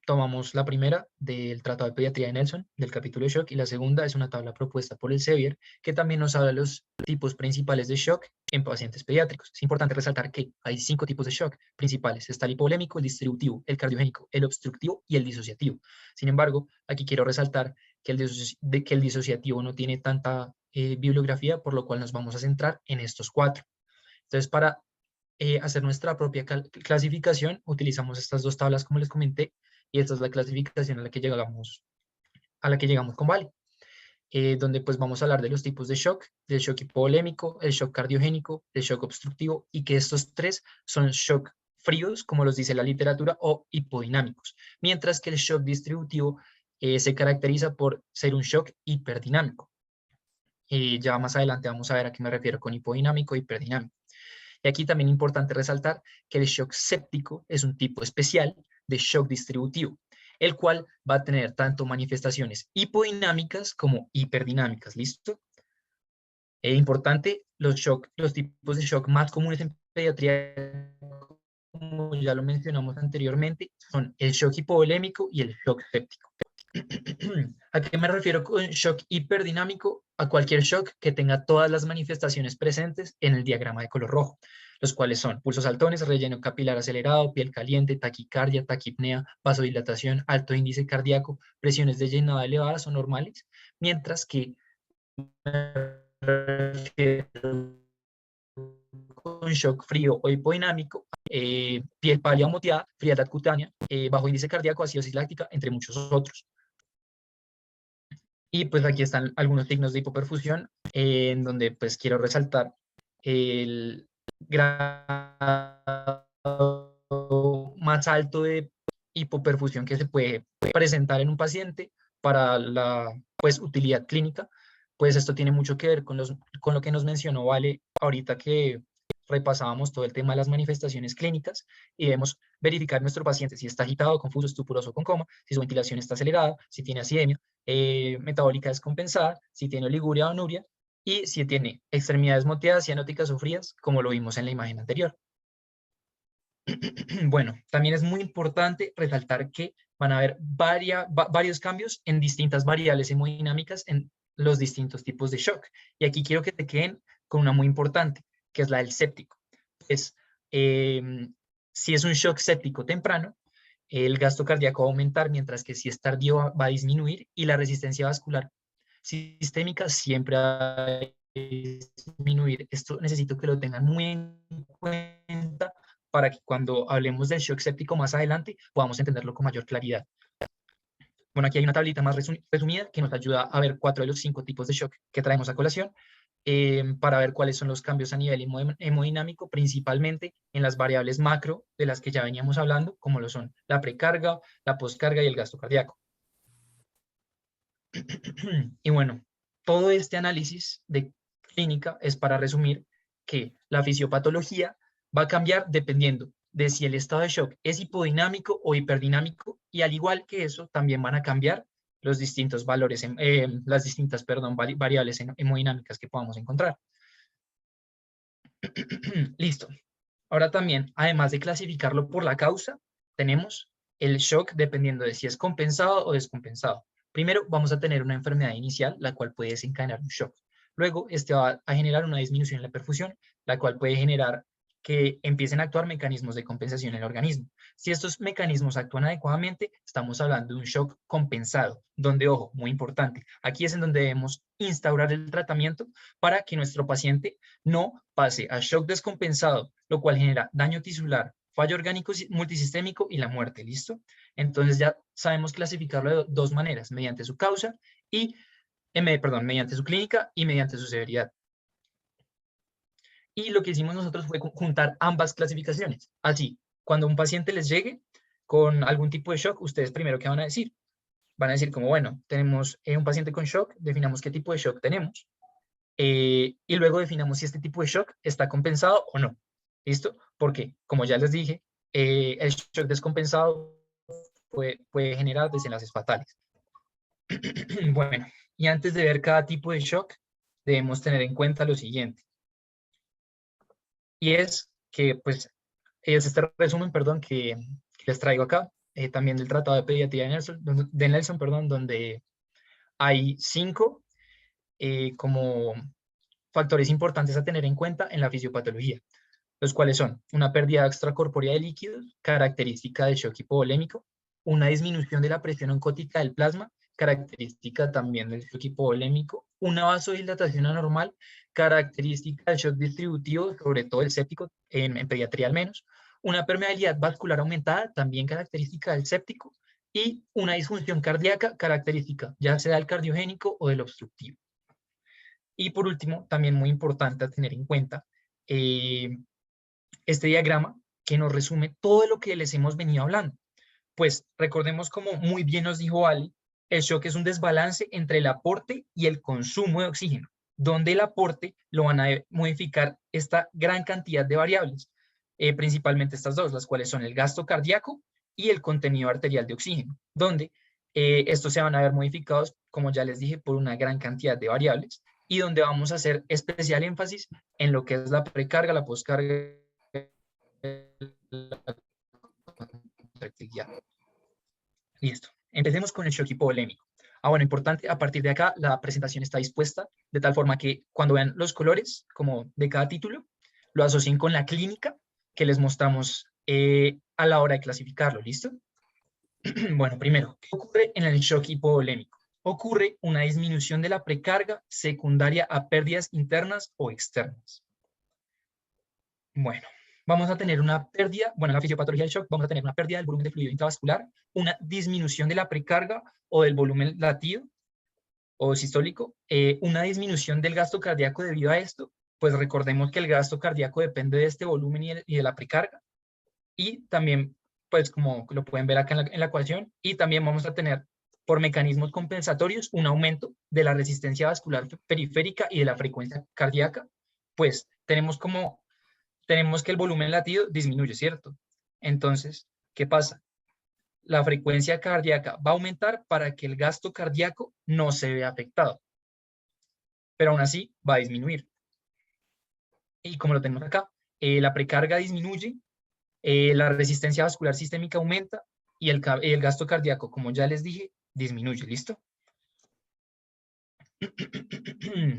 tomamos la primera del Tratado de Pediatría de Nelson, del capítulo de shock, y la segunda es una tabla propuesta por el Sevier, que también nos habla de los tipos principales de shock en pacientes pediátricos. Es importante resaltar que hay 5 tipos de shock principales. Está el hipovolémico, el distributivo, el cardiogénico, el obstructivo y el disociativo. Sin embargo, aquí quiero resaltar que el disociativo no tiene tanta bibliografía, por lo cual nos vamos a centrar en estos 4. Entonces, para hacer nuestra propia clasificación, utilizamos estas 2 tablas como les comenté, y esta es la clasificación a la que llegamos con Vale, donde pues vamos a hablar de los tipos de shock, del shock hipovolémico, el shock cardiogénico, el shock obstructivo, y que estos 3 son shock fríos, como los dice la literatura, o hipodinámicos, mientras que el shock distributivo se caracteriza por ser un shock hiperdinámico. Ya más adelante vamos a ver a qué me refiero con hipodinámico e hiperdinámico. Y aquí también es importante resaltar que el shock séptico es un tipo especial de shock distributivo, el cual va a tener tanto manifestaciones hipodinámicas como hiperdinámicas. ¿Listo? Es importante, los tipos de shock más comunes en pediatría, como ya lo mencionamos anteriormente, son el shock hipovolémico y el shock séptico. ¿A qué me refiero con shock hiperdinámico? A cualquier shock que tenga todas las manifestaciones presentes en el diagrama de color rojo, los cuales son pulsos saltones, relleno capilar acelerado, piel caliente, taquicardia, taquipnea, vasodilatación, alto índice cardíaco, presiones de llenado elevadas o normales, mientras que con shock frío o hipodinámico, piel pálida o moteada, frialdad cutánea, bajo índice cardíaco, acidosis láctica, entre muchos otros. Y pues aquí están algunos signos de hipoperfusión, en donde pues quiero resaltar el grado más alto de hipoperfusión que se puede presentar en un paciente para la pues, utilidad clínica. Pues esto tiene mucho que ver con lo que nos mencionó Vale ahorita, que repasábamos todo el tema de las manifestaciones clínicas y debemos verificar nuestro paciente si está agitado, confuso, estupuroso, con coma, si su ventilación está acelerada, si tiene acidemia, metabólica descompensada, si tiene oliguria o anuria, y si tiene extremidades moteadas, cianóticas o frías, como lo vimos en la imagen anterior. Bueno, también es muy importante resaltar que van a haber varios cambios en distintas variables hemodinámicas en los distintos tipos de shock. Y aquí quiero que te queden con una muy importante, que es la del séptico. Pues, si es un shock séptico temprano, el gasto cardíaco va a aumentar, mientras que si es tardío va a disminuir, y la resistencia vascular sistémica siempre va a disminuir. Esto necesito que lo tengan muy en cuenta para que cuando hablemos del shock séptico más adelante podamos entenderlo con mayor claridad. Bueno, aquí hay una tablita más resumida que nos ayuda a ver 4 de los 5 tipos de shock que traemos a colación, para ver cuáles son los cambios a nivel hemodinámico, principalmente en las variables macro de las que ya veníamos hablando, como lo son la precarga, la poscarga y el gasto cardíaco. Y bueno, todo este análisis de clínica es para resumir que la fisiopatología va a cambiar dependiendo de si el estado de shock es hipodinámico o hiperdinámico, y al igual que eso, también van a cambiar los distintos valores, las distintas, perdón, variables hemodinámicas que podamos encontrar. Listo. Ahora también, además de clasificarlo por la causa, tenemos el shock dependiendo de si es compensado o descompensado. Primero vamos a tener una enfermedad inicial, la cual puede desencadenar un shock. Luego, este va a generar una disminución en la perfusión, la cual puede generar que empiecen a actuar mecanismos de compensación en el organismo. Si estos mecanismos actúan adecuadamente, estamos hablando de un shock compensado, donde, ojo, muy importante, aquí es en donde debemos instaurar el tratamiento para que nuestro paciente no pase a shock descompensado, lo cual genera daño tisular, fallo orgánico multisistémico y la muerte, ¿listo? Entonces ya sabemos clasificarlo de dos maneras, mediante su causa y, mediante su clínica y mediante su severidad. Y lo que hicimos nosotros fue juntar ambas clasificaciones. Así, cuando un paciente les llegue con algún tipo de shock, ustedes primero, ¿qué van a decir? Van a decir como, bueno, tenemos un paciente con shock, definamos qué tipo de shock tenemos, y luego definamos si este tipo de shock está compensado o no. ¿Listo? Porque, como ya les dije, el shock descompensado puede generar desenlaces fatales. Bueno, y antes de ver cada tipo de shock, debemos tener en cuenta lo siguiente. Y es que, pues, es este resumen, perdón, que les traigo acá, también del Tratado de Pediatría de Nelson, perdón, donde hay 5 como factores importantes a tener en cuenta en la fisiopatología, los cuales son una pérdida extracorpórea de líquidos, característica del shock hipovolémico, una disminución de la presión oncótica del plasma, característica también del shock hipovolémico, una vasodilatación anormal, característica del shock distributivo, sobre todo el séptico, en pediatría al menos, una permeabilidad vascular aumentada, también característica del séptico, y una disfunción cardíaca, característica ya sea del cardiogénico o del obstructivo. Y por último, también muy importante a tener en cuenta, este diagrama que nos resume todo lo que les hemos venido hablando. Pues recordemos, como muy bien nos dijo Ali, el shock es un desbalance entre el aporte y el consumo de oxígeno, donde el aporte lo van a modificar esta gran cantidad de variables, principalmente estas dos, las cuales son el gasto cardíaco y el contenido arterial de oxígeno, donde estos se van a ver modificados, como ya les dije, por una gran cantidad de variables, y donde vamos a hacer especial énfasis en lo que es la precarga, la poscarga, la contractilidad. Listo. Empecemos con el shock hipovolémico. Bueno, importante, a partir de acá la presentación está dispuesta de tal forma que cuando vean los colores, como de cada título, lo asocien con la clínica que les mostramos a la hora de clasificarlo, ¿listo? Bueno, primero, ¿qué ocurre en el shock hipovolémico? Ocurre una disminución de la precarga secundaria a pérdidas internas o externas. Bueno, vamos a tener una pérdida, bueno, en la fisiopatología del shock vamos a tener una pérdida del volumen de fluido intravascular, una disminución de la precarga o del volumen latido o sistólico, una disminución del gasto cardíaco debido a esto, pues recordemos que el gasto cardíaco depende de este volumen y de la precarga, y también, pues como lo pueden ver acá en la ecuación, y también vamos a tener por mecanismos compensatorios un aumento de la resistencia vascular periférica y de la frecuencia cardíaca, pues tenemos que el volumen latido disminuye, ¿cierto? Entonces, ¿qué pasa? La frecuencia cardíaca va a aumentar para que el gasto cardíaco no se vea afectado, pero aún así va a disminuir. Y como lo tenemos acá, la precarga disminuye, la resistencia vascular sistémica aumenta y el gasto cardíaco, como ya les dije, disminuye, ¿listo?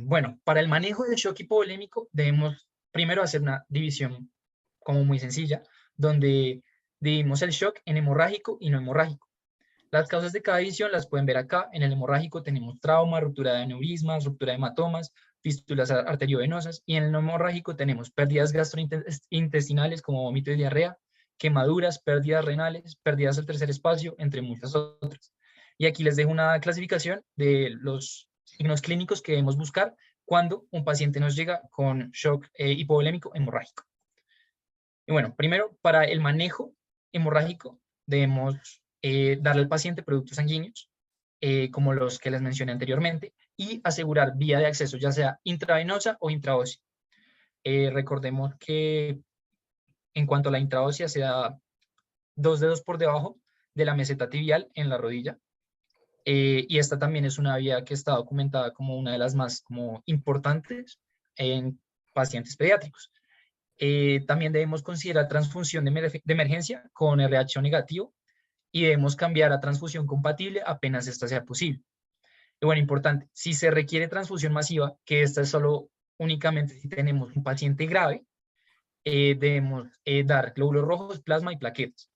Bueno, para el manejo del shock hipovolémico debemos primero hacer una división como muy sencilla, donde Dividimos el shock en hemorrágico y no hemorrágico. Las causas de cada división las pueden ver acá. En el hemorrágico tenemos trauma, ruptura de aneurismas, ruptura de hematomas, fístulas arteriovenosas, y en el no hemorrágico tenemos pérdidas gastrointestinales como vómito y diarrea, quemaduras, pérdidas renales, pérdidas del tercer espacio, entre muchas otras. Y aquí les dejo una clasificación de los signos clínicos que debemos buscar cuando un paciente nos llega con shock hipovolémico hemorrágico. Y bueno, primero, para el manejo hemorrágico debemos darle al paciente productos sanguíneos, como los que les mencioné anteriormente, y asegurar vía de acceso, ya sea intravenosa o intraósea. Recordemos que en cuanto a la intraósea, se da 2 dedos por debajo de la meseta tibial en la rodilla, y esta también es una vía que está documentada como una de las más importantes en pacientes pediátricos. También debemos considerar transfusión de emergencia con RH negativo, y debemos cambiar a transfusión compatible apenas esta sea posible. Y bueno, importante, si se requiere transfusión masiva, que esta es solo únicamente si tenemos un paciente grave, debemos dar glóbulos rojos, plasma y plaquetas.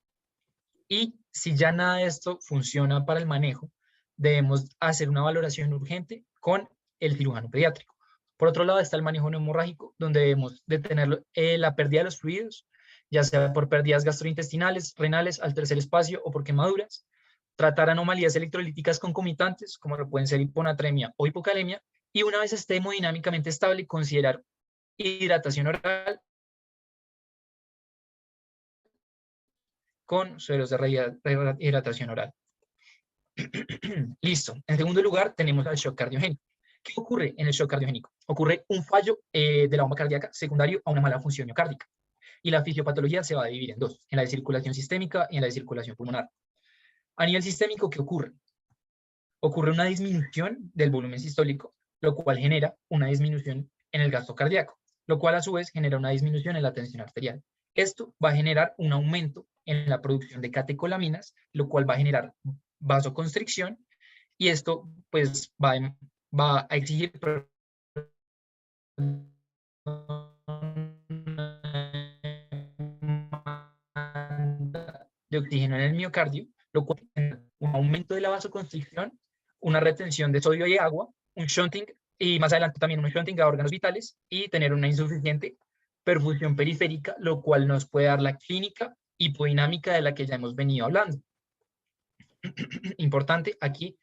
Y si ya nada de esto funciona para el manejo, debemos hacer una valoración urgente con el cirujano pediátrico. Por otro lado está el manejo no hemorrágico, donde debemos detener la pérdida de los fluidos, ya sea por pérdidas gastrointestinales, renales, al tercer espacio o por quemaduras. Tratar anomalías electrolíticas concomitantes, como lo pueden ser hiponatremia o hipocalemia, y una vez esté hemodinámicamente estable, considerar hidratación oral con sueros de rehidratación oral. Listo. En segundo lugar, tenemos el shock cardiogénico. ¿Qué ocurre en el shock cardiogénico? Ocurre un fallo de la bomba cardíaca secundario a una mala función miocárdica. Y la fisiopatología se va a dividir en dos, en la de circulación sistémica y en la de circulación pulmonar. A nivel sistémico, ¿qué ocurre? Ocurre una disminución del volumen sistólico, lo cual genera una disminución en el gasto cardíaco, lo cual a su vez genera una disminución en la tensión arterial. Esto va a generar un aumento en la producción de catecolaminas, lo cual va a generar vasoconstricción, y esto pues va a exigir de oxígeno en el miocardio, lo cual genera un aumento de la vasoconstricción, una retención de sodio y agua, un shunting, y más adelante también un shunting a órganos vitales, y tener una insuficiente perfusión periférica, lo cual nos puede dar la clínica hipodinámica de la que ya hemos venido hablando. Importante, aquí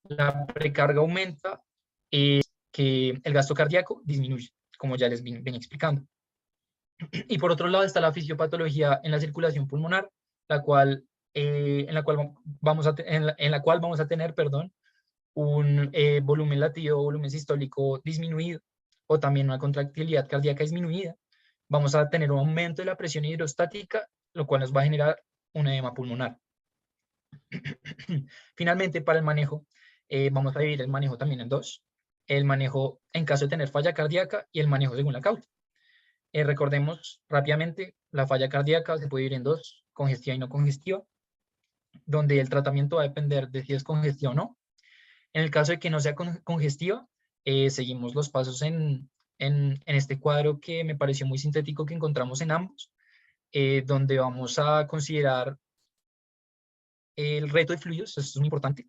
la precarga aumenta, que el gasto cardíaco disminuye, como ya les venía explicando. Y por otro lado está la fisiopatología en la circulación pulmonar, en la cual vamos a tener, perdón, un volumen latido o volumen sistólico disminuido, o también una contractilidad cardíaca disminuida. Vamos a tener un aumento de la presión hidrostática, lo cual nos va a generar un edema pulmonar. Finalmente, para el manejo, vamos a dividir el manejo también en dos: el manejo en caso de tener falla cardíaca y el manejo según la causa. Recordemos rápidamente, la falla cardíaca se puede dividir en dos: congestiva y no congestiva, donde el tratamiento va a depender de si es congestiva o no. En el caso de que no sea congestiva, seguimos los pasos en este cuadro que me pareció muy sintético que encontramos en ambos, donde vamos a considerar el reto de fluidos. Esto es muy importante.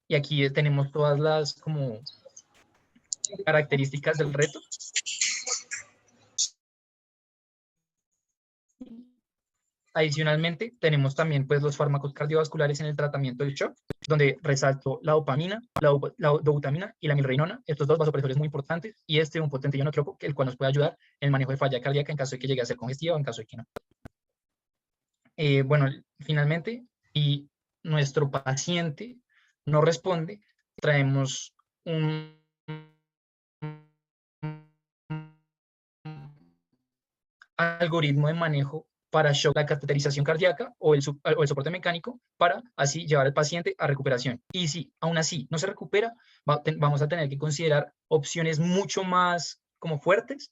Y aquí tenemos todas las como características del reto. Adicionalmente, tenemos también pues, los fármacos cardiovasculares en el tratamiento del shock, donde resalto la dopamina, la dobutamina y la milrinona. Estos dos vasopresores muy importantes, y un potente ionotropo, el cual nos puede ayudar en el manejo de falla cardíaca en caso de que llegue a ser congestiva o en caso de que no. Bueno, finalmente, y nuestro paciente no responde, traemos un algoritmo de manejo para shock, la cateterización cardíaca o el soporte mecánico, para así llevar al paciente a recuperación. Y si aún así no se recupera, vamos a tener que considerar opciones mucho más como fuertes,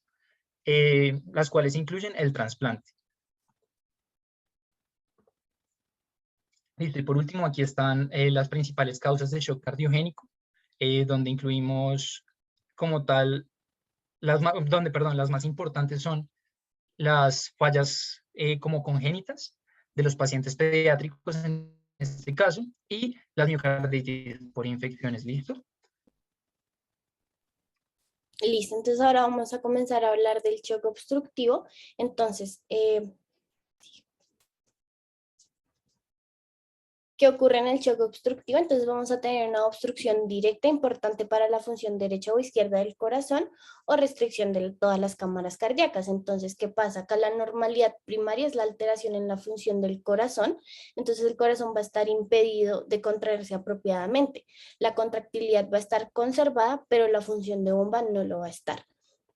las cuales incluyen el trasplante. Listo, y por último aquí están las principales causas de shock cardiogénico, donde incluimos como tal, las más importantes son las fallas como congénitas de los pacientes pediátricos en este caso, y las miocarditis por infecciones, ¿listo? Listo, entonces ahora vamos a comenzar a hablar del shock obstructivo. Entonces, ¿qué ocurre en el shock obstructivo? Entonces vamos a tener una obstrucción directa importante para la función derecha o izquierda del corazón o restricción de todas las cámaras cardíacas. Entonces, ¿qué pasa? Acá la normalidad primaria es la alteración en la función del corazón. Entonces el corazón va a estar impedido de contraerse apropiadamente. La contractilidad va a estar conservada, pero la función de bomba no lo va a estar.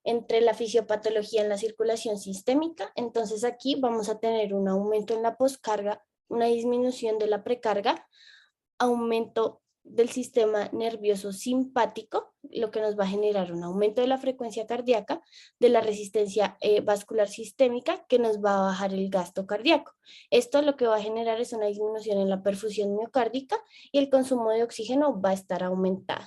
Entre la fisiopatología en la circulación sistémica, entonces aquí vamos a tener un aumento en la poscarga, una disminución de la precarga, aumento del sistema nervioso simpático, lo que nos va a generar un aumento de la frecuencia cardíaca, de la resistencia vascular sistémica, que nos va a bajar el gasto cardíaco. Esto lo que va a generar es una disminución en la perfusión miocárdica y el consumo de oxígeno va a estar aumentado.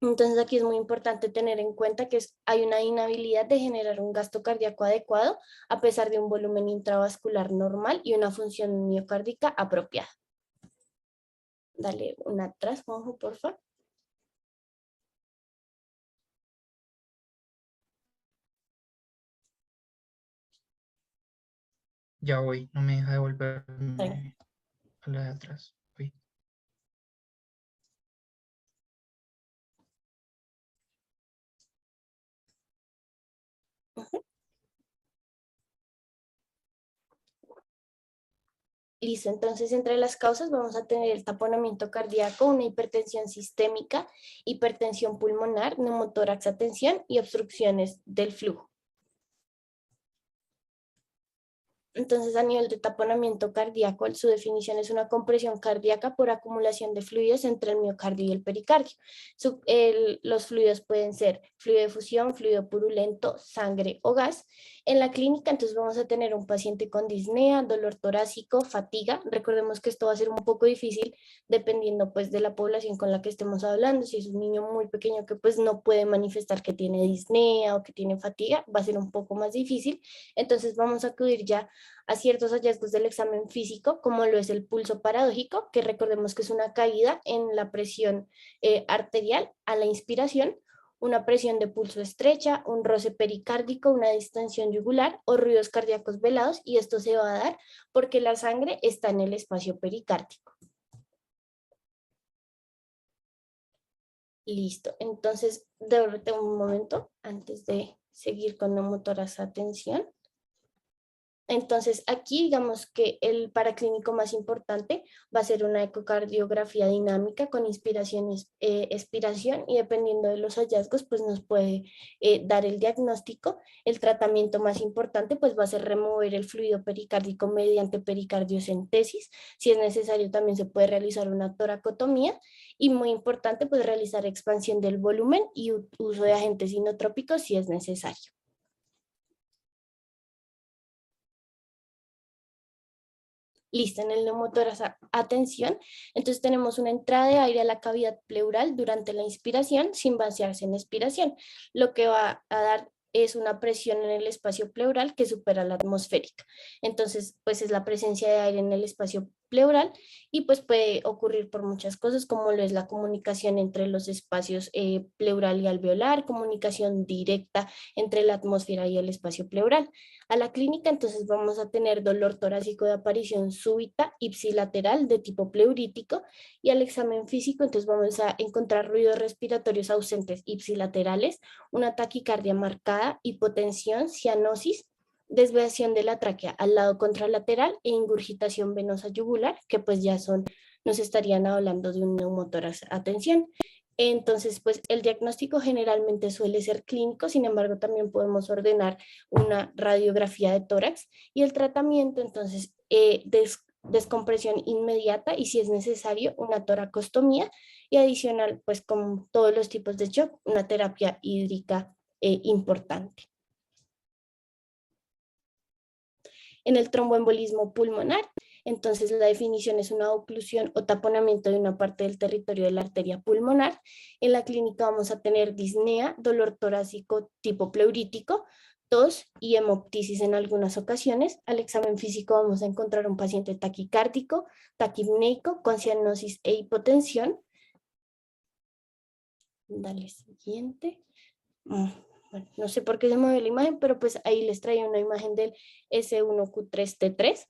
Entonces aquí es muy importante tener en cuenta que hay una inhabilidad de generar un gasto cardíaco adecuado a pesar de un volumen intravascular normal y una función miocárdica apropiada. Dale una atrás, Juanjo, por favor. Ya voy, no me deja devolverme a la de atrás. Uy. Listo, entonces entre las causas vamos a tener el taponamiento cardíaco, una hipertensión sistémica, hipertensión pulmonar, neumotórax a tensión y obstrucciones del flujo. Entonces, a nivel de taponamiento cardíaco, su definición es una compresión cardíaca por acumulación de fluidos entre el miocardio y el pericardio. Los fluidos pueden ser fluido de fusión, fluido purulento, sangre o gas. En la clínica, entonces vamos a tener un paciente con disnea, dolor torácico, fatiga. Recordemos que esto va a ser un poco difícil dependiendo pues de la población con la que estemos hablando. Si es un niño muy pequeño que pues no puede manifestar que tiene disnea o que tiene fatiga, va a ser un poco más difícil. Entonces vamos a acudir ya a ciertos hallazgos del examen físico, como lo es el pulso paradójico, que recordemos que es una caída en la presión arterial a la inspiración, una presión de pulso estrecha, un roce pericárdico, una distensión yugular o ruidos cardíacos velados, y esto se va a dar porque la sangre está en el espacio pericárdico. Listo, entonces, déjame un momento antes de seguir con neumotórax a tensión. Entonces, aquí digamos que el paraclínico más importante va a ser una ecocardiografía dinámica con inspiración y expiración, y dependiendo de los hallazgos, pues nos puede dar el diagnóstico. El tratamiento más importante pues va a ser remover el fluido pericárdico mediante pericardiocentesis. Si es necesario, también se puede realizar una toracotomía, y muy importante pues realizar expansión del volumen y uso de agentes inotrópicos si es necesario. Listo, en el neumotórax atención, entonces tenemos una entrada de aire a la cavidad pleural durante la inspiración sin vaciarse en expiración. Lo que va a dar es una presión en el espacio pleural que supera la atmosférica. Entonces, pues es la presencia de aire en el espacio pleural, y pues puede ocurrir por muchas cosas, como lo es la comunicación entre los espacios pleural y alveolar, comunicación directa entre la atmósfera y el espacio pleural. A la clínica, entonces vamos a tener dolor torácico de aparición súbita, ipsilateral de tipo pleurítico, y al examen físico, entonces vamos a encontrar ruidos respiratorios ausentes ipsilaterales, una taquicardia marcada, hipotensión, cianosis, desviación de la tráquea al lado contralateral e ingurgitación venosa yugular, que pues ya nos estarían hablando de un neumotórax a tensión. Entonces, pues el diagnóstico generalmente suele ser clínico, sin embargo, también podemos ordenar una radiografía de tórax, y el tratamiento, entonces, descompresión inmediata y, si es necesario, una toracostomía, y adicional, pues con todos los tipos de shock, una terapia hídrica importante. En el tromboembolismo pulmonar, Entonces la definición es una oclusión o taponamiento de una parte del territorio de la arteria pulmonar. En la clínica vamos a tener disnea, dolor torácico tipo pleurítico, tos y hemoptisis en algunas ocasiones. Al examen físico vamos a encontrar un paciente taquicárdico, taquipneico, con cianosis e hipotensión. Dale siguiente. Bueno, no sé por qué se mueve la imagen, pero pues ahí les traía una imagen del S1Q3T3,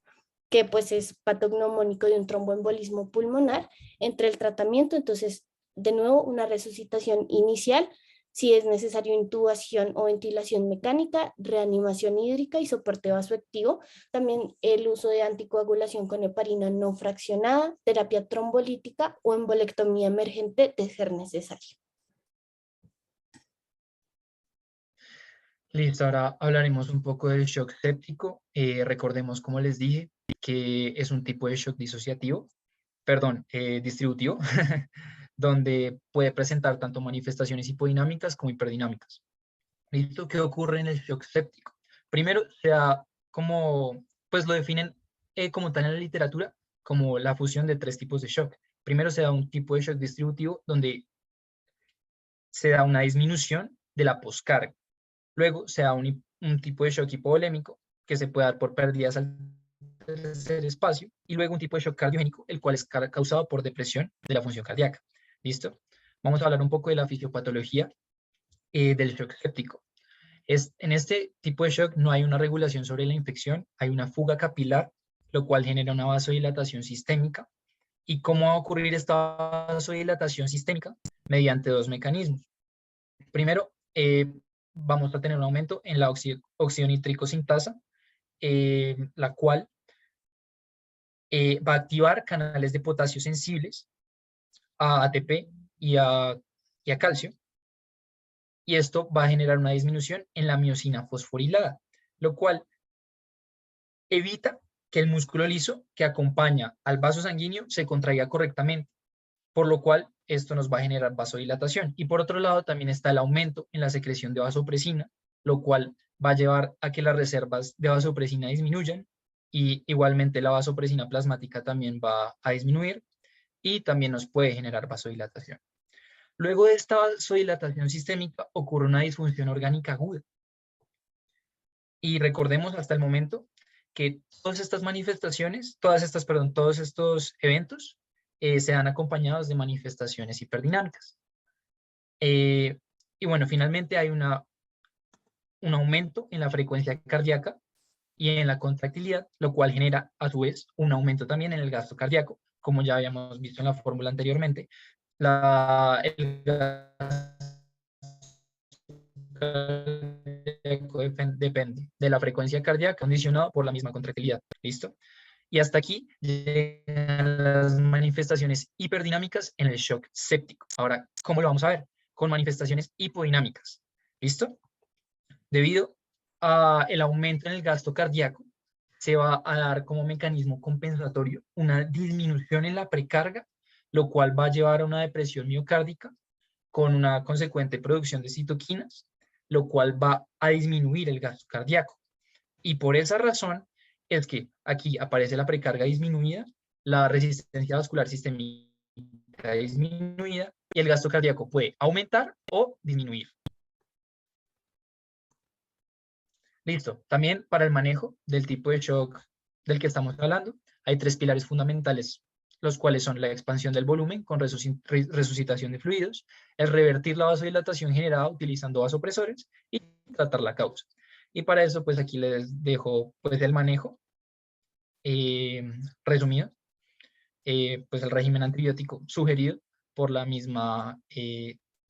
que pues es patognomónico de un tromboembolismo pulmonar entre el tratamiento. Entonces, de nuevo, una resucitación inicial, si es necesario intubación o ventilación mecánica, reanimación hídrica y soporte vasoactivo. También el uso de anticoagulación con heparina no fraccionada, terapia trombolítica o embolectomía emergente de ser necesario. Listo, ahora hablaremos un poco del shock séptico. Recordemos, como les dije, que es un tipo de shock disociativo, perdón, distributivo, donde puede presentar tanto manifestaciones hipodinámicas como hiperdinâmicas. ¿Listo? ¿Qué ocurre en el shock séptico? Primero, como, pues lo definen como tal en la literatura, como la fusión de tres tipos de shock. Primero se da un tipo de shock distributivo donde se da una disminución de la poscarga. Luego se da un tipo de shock hipovolémico que se puede dar por pérdidas al tercer espacio, y luego un tipo de shock cardiogénico, el cual es causado por depresión de la función cardíaca. ¿Listo? Vamos a hablar un poco de la fisiopatología del shock séptico. En este tipo de shock no hay una regulación sobre la infección, hay una fuga capilar, lo cual genera una vasodilatación sistémica. ¿Y cómo va a ocurrir esta vasodilatación sistémica? Mediante dos mecanismos. Primero, vamos a tener un aumento en la oxidonitrico sintasa, la cual va a activar canales de potasio sensibles a ATP y a calcio, y esto va a generar una disminución en la miosina fosforilada, lo cual evita que el músculo liso que acompaña al vaso sanguíneo se contraiga correctamente, por lo cual esto nos va a generar vasodilatación. Y por otro lado también está el aumento en la secreción de vasopresina, lo cual va a llevar a que las reservas de vasopresina disminuyan, y igualmente la vasopresina plasmática también va a disminuir y también nos puede generar vasodilatación. Luego de esta vasodilatación sistémica ocurre una disfunción orgánica aguda. Y recordemos hasta el momento que todas estas manifestaciones, todos estos eventos se dan acompañados de manifestaciones hiperdinâmicas. Y bueno, finalmente hay un aumento en la frecuencia cardíaca y en la contractilidad, lo cual genera a su vez un aumento también en el gasto cardíaco, como ya habíamos visto en la fórmula anteriormente. El depende de la frecuencia cardíaca condicionado por la misma contractilidad. ¿Listo? Y hasta aquí llegan las manifestaciones hiperdinâmicas en el shock séptico. Ahora, ¿cómo lo vamos a ver? Con manifestaciones hipodinámicas. ¿Listo? Debido al aumento en el gasto cardíaco, se va a dar como mecanismo compensatorio una disminución en la precarga, lo cual va a llevar a una depresión miocárdica con una consecuente producción de citoquinas, lo cual va a disminuir el gasto cardíaco. Y por esa razón es que aquí aparece la precarga disminuida, la resistencia vascular sistémica disminuida, y el gasto cardíaco puede aumentar o disminuir. Listo. También para el manejo del tipo de shock del que estamos hablando, hay tres pilares fundamentales, los cuales son la expansión del volumen con resucitación de fluidos, el revertir la vasodilatación generada utilizando vasopresores y tratar la causa. Y para eso, pues aquí les dejo pues el manejo resumido, pues el régimen antibiótico sugerido por la misma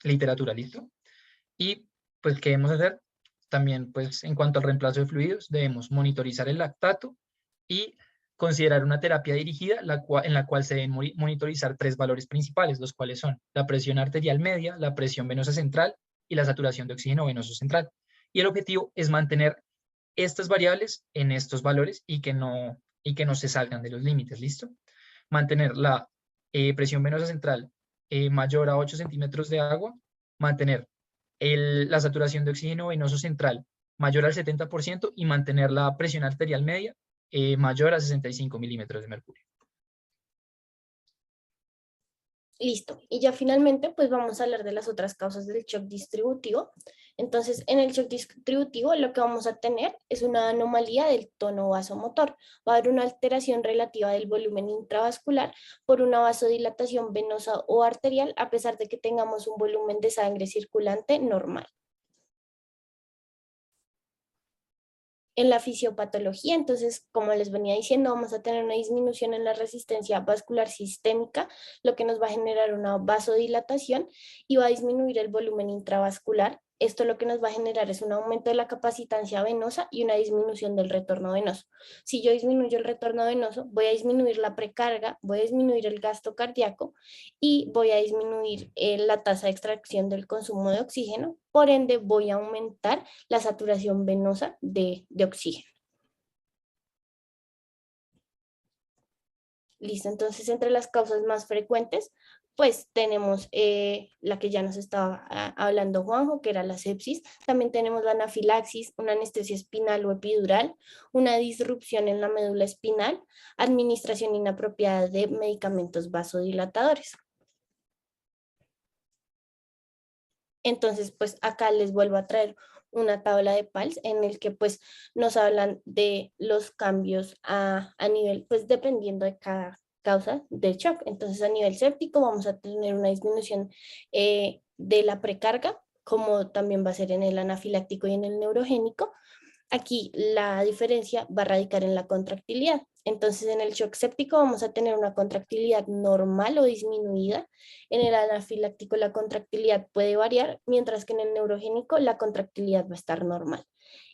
literatura, ¿listo? Y pues, ¿qué debemos hacer? También, pues, en cuanto al reemplazo de fluidos, debemos monitorizar el lactato y considerar una terapia dirigida en la cual se deben monitorizar tres valores principales, los cuales son la presión arterial media, la presión venosa central y la saturación de oxígeno venoso central. Y el objetivo es mantener estas variables en estos valores y que no se salgan de los límites, ¿listo? Mantener la presión venosa central mayor a 8 centímetros de agua, mantener la saturación de oxígeno venoso central mayor al 70% y mantener la presión arterial media mayor a 65 milímetros de mercurio. Listo. Y ya finalmente, pues vamos a hablar de las otras causas del shock distributivo. Entonces, en el shock distributivo lo que vamos a tener es una anomalía del tono vasomotor. Va a haber una alteración relativa del volumen intravascular por una vasodilatación venosa o arterial, a pesar de que tengamos un volumen de sangre circulante normal. En la fisiopatología, entonces, como les venía diciendo, vamos a tener una disminución en la resistencia vascular sistémica, lo que nos va a generar una vasodilatación y va a disminuir el volumen intravascular. Esto lo que nos va a generar es un aumento de la capacitancia venosa y una disminución del retorno venoso. Si yo disminuyo el retorno venoso, voy a disminuir la precarga, voy a disminuir el gasto cardíaco y voy a disminuir la tasa de extracción del consumo de oxígeno. Por ende, voy a aumentar la saturación venosa de oxígeno. Listo, entonces entre las causas más frecuentes, pues tenemos la que ya nos estaba hablando Juanjo, que era la sepsis. También tenemos la anafilaxis, una anestesia espinal o epidural, una disrupción en la médula espinal, administración inapropiada de medicamentos vasodilatadores. Entonces, pues acá les vuelvo a traer una tabla de PALS en el que pues nos hablan de los cambios a nivel, pues dependiendo de cada causa de shock. Entonces, a nivel séptico vamos a tener una disminución de la precarga, como también va a ser en el anafiláctico y en el neurogénico. Aquí la diferencia va a radicar en la contractilidad. Entonces, en el shock séptico vamos a tener una contractilidad normal o disminuida. En el anafiláctico la contractilidad puede variar, mientras que en el neurogénico la contractilidad va a estar normal.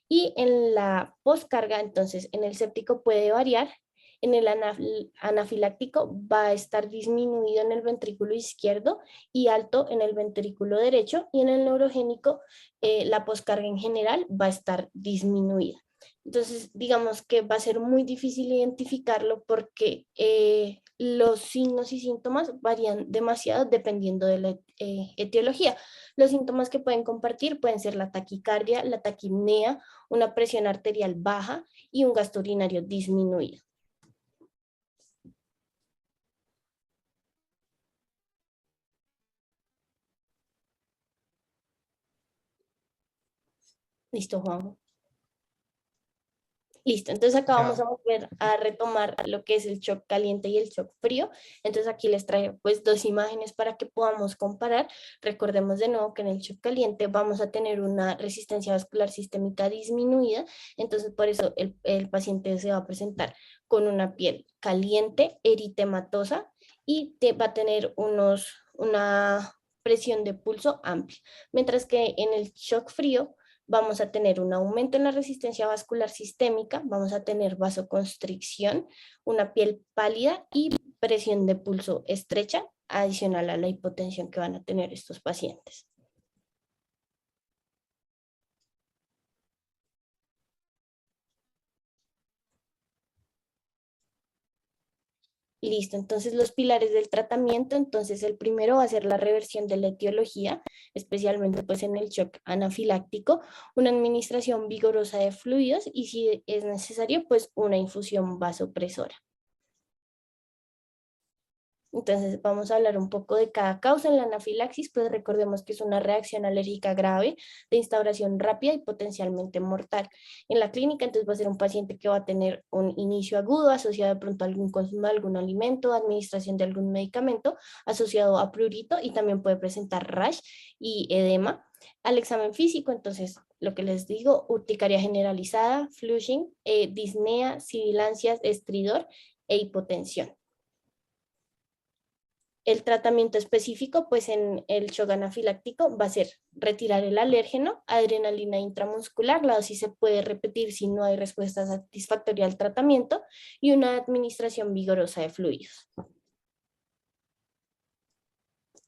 Y en la postcarga, entonces, en el séptico puede variar. En el anafiláctico va a estar disminuido en el ventrículo izquierdo y alto en el ventrículo derecho. Y en el neurogénico, la poscarga en general va a estar disminuida. Entonces, digamos que va a ser muy difícil identificarlo porque los signos y síntomas varían demasiado dependiendo de la etiología. Los síntomas que pueden compartir pueden ser la taquicardia, la taquipnea, una presión arterial baja y un gasto urinario disminuido. Listo, Juanjo. Listo, entonces acá vamos a volver a retomar lo que es el shock caliente y el shock frío. Entonces aquí les traigo pues dos imágenes para que podamos comparar. Recordemos de nuevo que en el shock caliente vamos a tener una resistencia vascular sistémica disminuida, entonces por eso el paciente se va a presentar con una piel caliente, eritematosa y va a tener una presión de pulso amplia. Mientras que en el shock frío vamos a tener un aumento en la resistencia vascular sistémica, vamos a tener vasoconstricción, una piel pálida y presión de pulso estrecha, adicional a la hipotensión que van a tener estos pacientes. Listo, entonces los pilares del tratamiento, entonces el primero va a ser la reversión de la etiología, especialmente pues en el shock anafiláctico, una administración vigorosa de fluidos y si es necesario pues una infusión vasopresora. Entonces vamos a hablar un poco de cada causa en la anafilaxis, pues recordemos que es una reacción alérgica grave de instauración rápida y potencialmente mortal. En la clínica entonces va a ser un paciente que va a tener un inicio agudo asociado de pronto a algún consumo de algún alimento, administración de algún medicamento asociado a prurito y también puede presentar rash y edema. Al examen físico, entonces lo que les digo, urticaria generalizada, flushing, disnea, sibilancias, estridor e hipotensión. El tratamiento específico, pues en el shock anafiláctico va a ser retirar el alérgeno, adrenalina intramuscular, la dosis se puede repetir si no hay respuesta satisfactoria al tratamiento y una administración vigorosa de fluidos.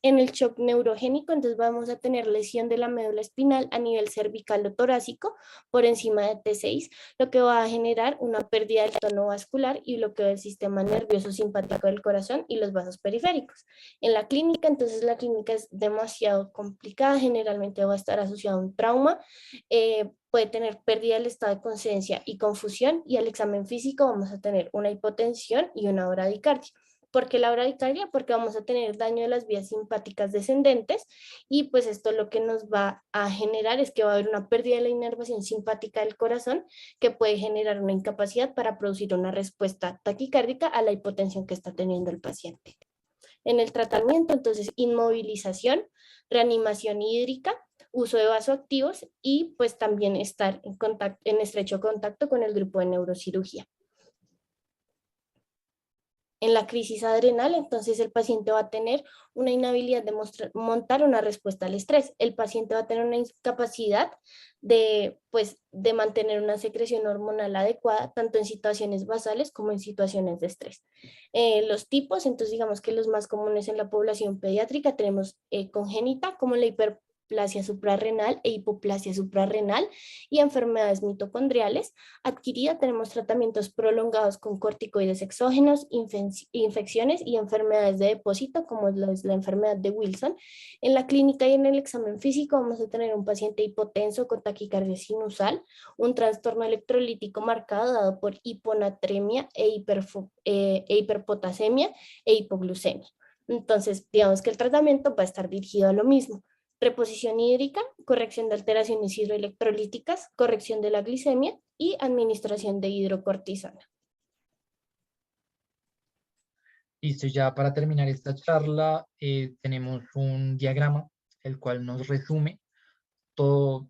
En el shock neurogénico, entonces vamos a tener lesión de la médula espinal a nivel cervical o torácico por encima de T6, lo que va a generar una pérdida del tono vascular y bloqueo del sistema nervioso simpático del corazón y los vasos periféricos. En la clínica, entonces la clínica es demasiado complicada, generalmente va a estar asociada a un trauma, puede tener pérdida del estado de conciencia y confusión, y al examen físico vamos a tener una hipotensión y una bradicardia. ¿Por qué la bradicardia? Porque vamos a tener daño de las vías simpáticas descendentes, y pues esto lo que nos va a generar es que va a haber una pérdida de la inervación simpática del corazón que puede generar una incapacidad para producir una respuesta taquicárdica a la hipotensión que está teniendo el paciente. En el tratamiento, entonces, inmovilización, reanimación hídrica, uso de vasoactivos y pues también estar en estrecho contacto con el grupo de neurocirugía. En la crisis adrenal, entonces el paciente va a tener una inhabilidad de montar una respuesta al estrés. El paciente va a tener una incapacidad de mantener una secreción hormonal adecuada, tanto en situaciones basales como en situaciones de estrés. Los tipos, entonces digamos que los más comunes en la población pediátrica tenemos congénita, como la hiperplasia suprarrenal e hipoplasia suprarrenal, y enfermedades mitocondriales. Adquirida tenemos tratamientos prolongados con corticoides exógenos, infecciones y enfermedades de depósito, como es la enfermedad de Wilson. En la clínica y en el examen físico vamos a tener un paciente hipotenso con taquicardia sinusal, un trastorno electrolítico marcado dado por hiponatremia hiperpotasemia e hipoglucemia. Entonces, digamos que el tratamiento va a estar dirigido a lo mismo: reposición hídrica, corrección de alteraciones hidroelectrolíticas, corrección de la glicemia y administración de hidrocortisona. Listo, ya para terminar esta charla, tenemos un diagrama, el cual nos resume todo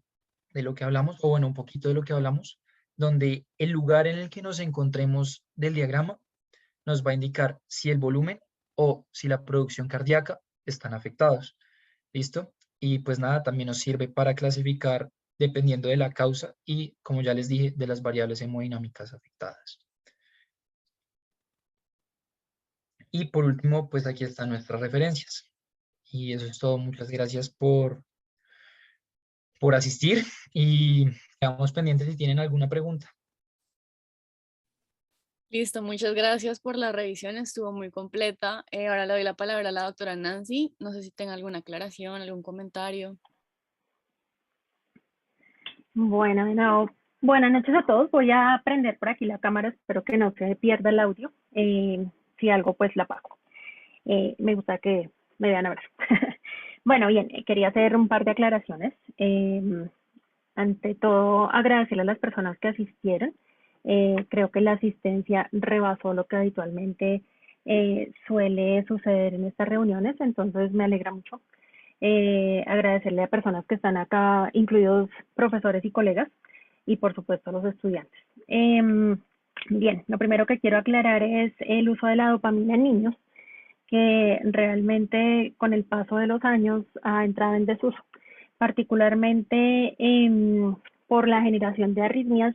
de lo que hablamos, o bueno, un poquito de lo que hablamos, donde el lugar en el que nos encontremos del diagrama nos va a indicar si el volumen o si la producción cardíaca están afectados. ¿Listo? Y pues nada, también nos sirve para clasificar dependiendo de la causa y, como ya les dije, de las variables hemodinámicas afectadas. Y por último, pues aquí están nuestras referencias. Y eso es todo. Muchas gracias por asistir y quedamos pendientes si tienen alguna pregunta. Listo, muchas gracias por la revisión, estuvo muy completa. Ahora le doy la palabra a la doctora Nancy. No sé si tenga alguna aclaración, algún comentario. Bueno, de nuevo, buenas noches a todos. Voy a prender por aquí la cámara, espero que no se pierda el audio. Si algo, pues la apago. Me gusta que me vean ahora. Bueno, bien, quería hacer un par de aclaraciones. Ante todo, agradecerle a las personas que asistieron. Creo que la asistencia rebasó lo que habitualmente suele suceder en estas reuniones, entonces me alegra mucho. Agradecerle a personas que están acá, incluidos profesores y colegas, y por supuesto a los estudiantes. Bien, lo primero que quiero aclarar es el uso de la dopamina en niños, que realmente con el paso de los años ha entrado en desuso, particularmente por la generación de arritmias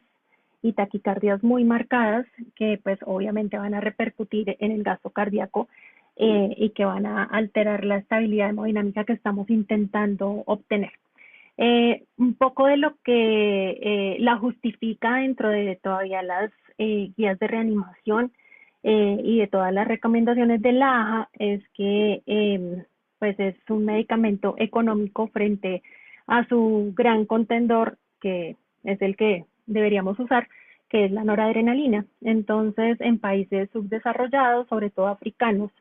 y taquicardias muy marcadas, que pues obviamente van a repercutir en el gasto cardíaco y que van a alterar la estabilidad hemodinámica que estamos intentando obtener. Un poco de lo que la justifica dentro de todavía las guías de reanimación y de todas las recomendaciones de la AJA es que pues es un medicamento económico frente a su gran contendor, que es el que deberíamos usar, que es la noradrenalina. Entonces, en países subdesarrollados, sobre todo africanos,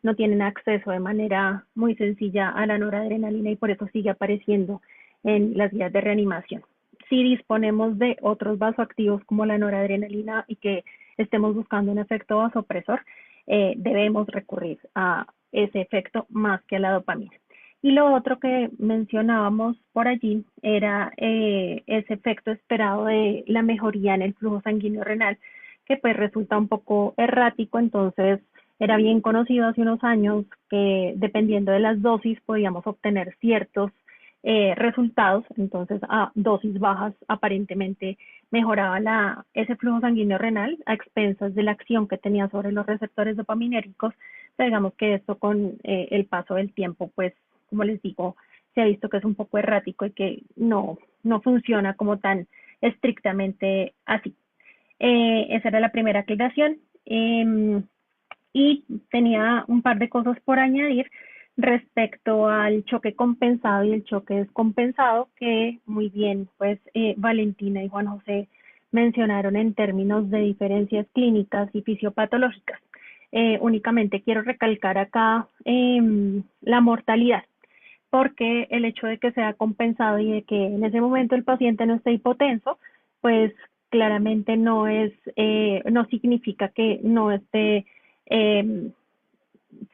no tienen acceso de manera muy sencilla a la noradrenalina y por eso sigue apareciendo en las guías de reanimación. Si disponemos de otros vasoactivos como la noradrenalina y que estemos buscando un efecto vasopresor, debemos recurrir a ese efecto más que a la dopamina. Y lo otro que mencionábamos por allí era ese efecto esperado de la mejoría en el flujo sanguíneo renal, que pues resulta un poco errático. Entonces era bien conocido hace unos años que dependiendo de las dosis podíamos obtener ciertos resultados. Entonces, a dosis bajas aparentemente mejoraba ese flujo sanguíneo renal a expensas de la acción que tenía sobre los receptores dopaminérgicos. Pero digamos que esto con el paso del tiempo, pues, como les digo, se ha visto que es un poco errático y que no funciona como tan estrictamente así. Esa era la primera aclaración. Y tenía un par de cosas por añadir respecto al choque compensado y el choque descompensado, que muy bien, pues Valentina y Juan José mencionaron en términos de diferencias clínicas y fisiopatológicas. Únicamente quiero recalcar acá la mortalidad, porque el hecho de que sea compensado y de que en ese momento el paciente no esté hipotenso, pues claramente no significa que no esté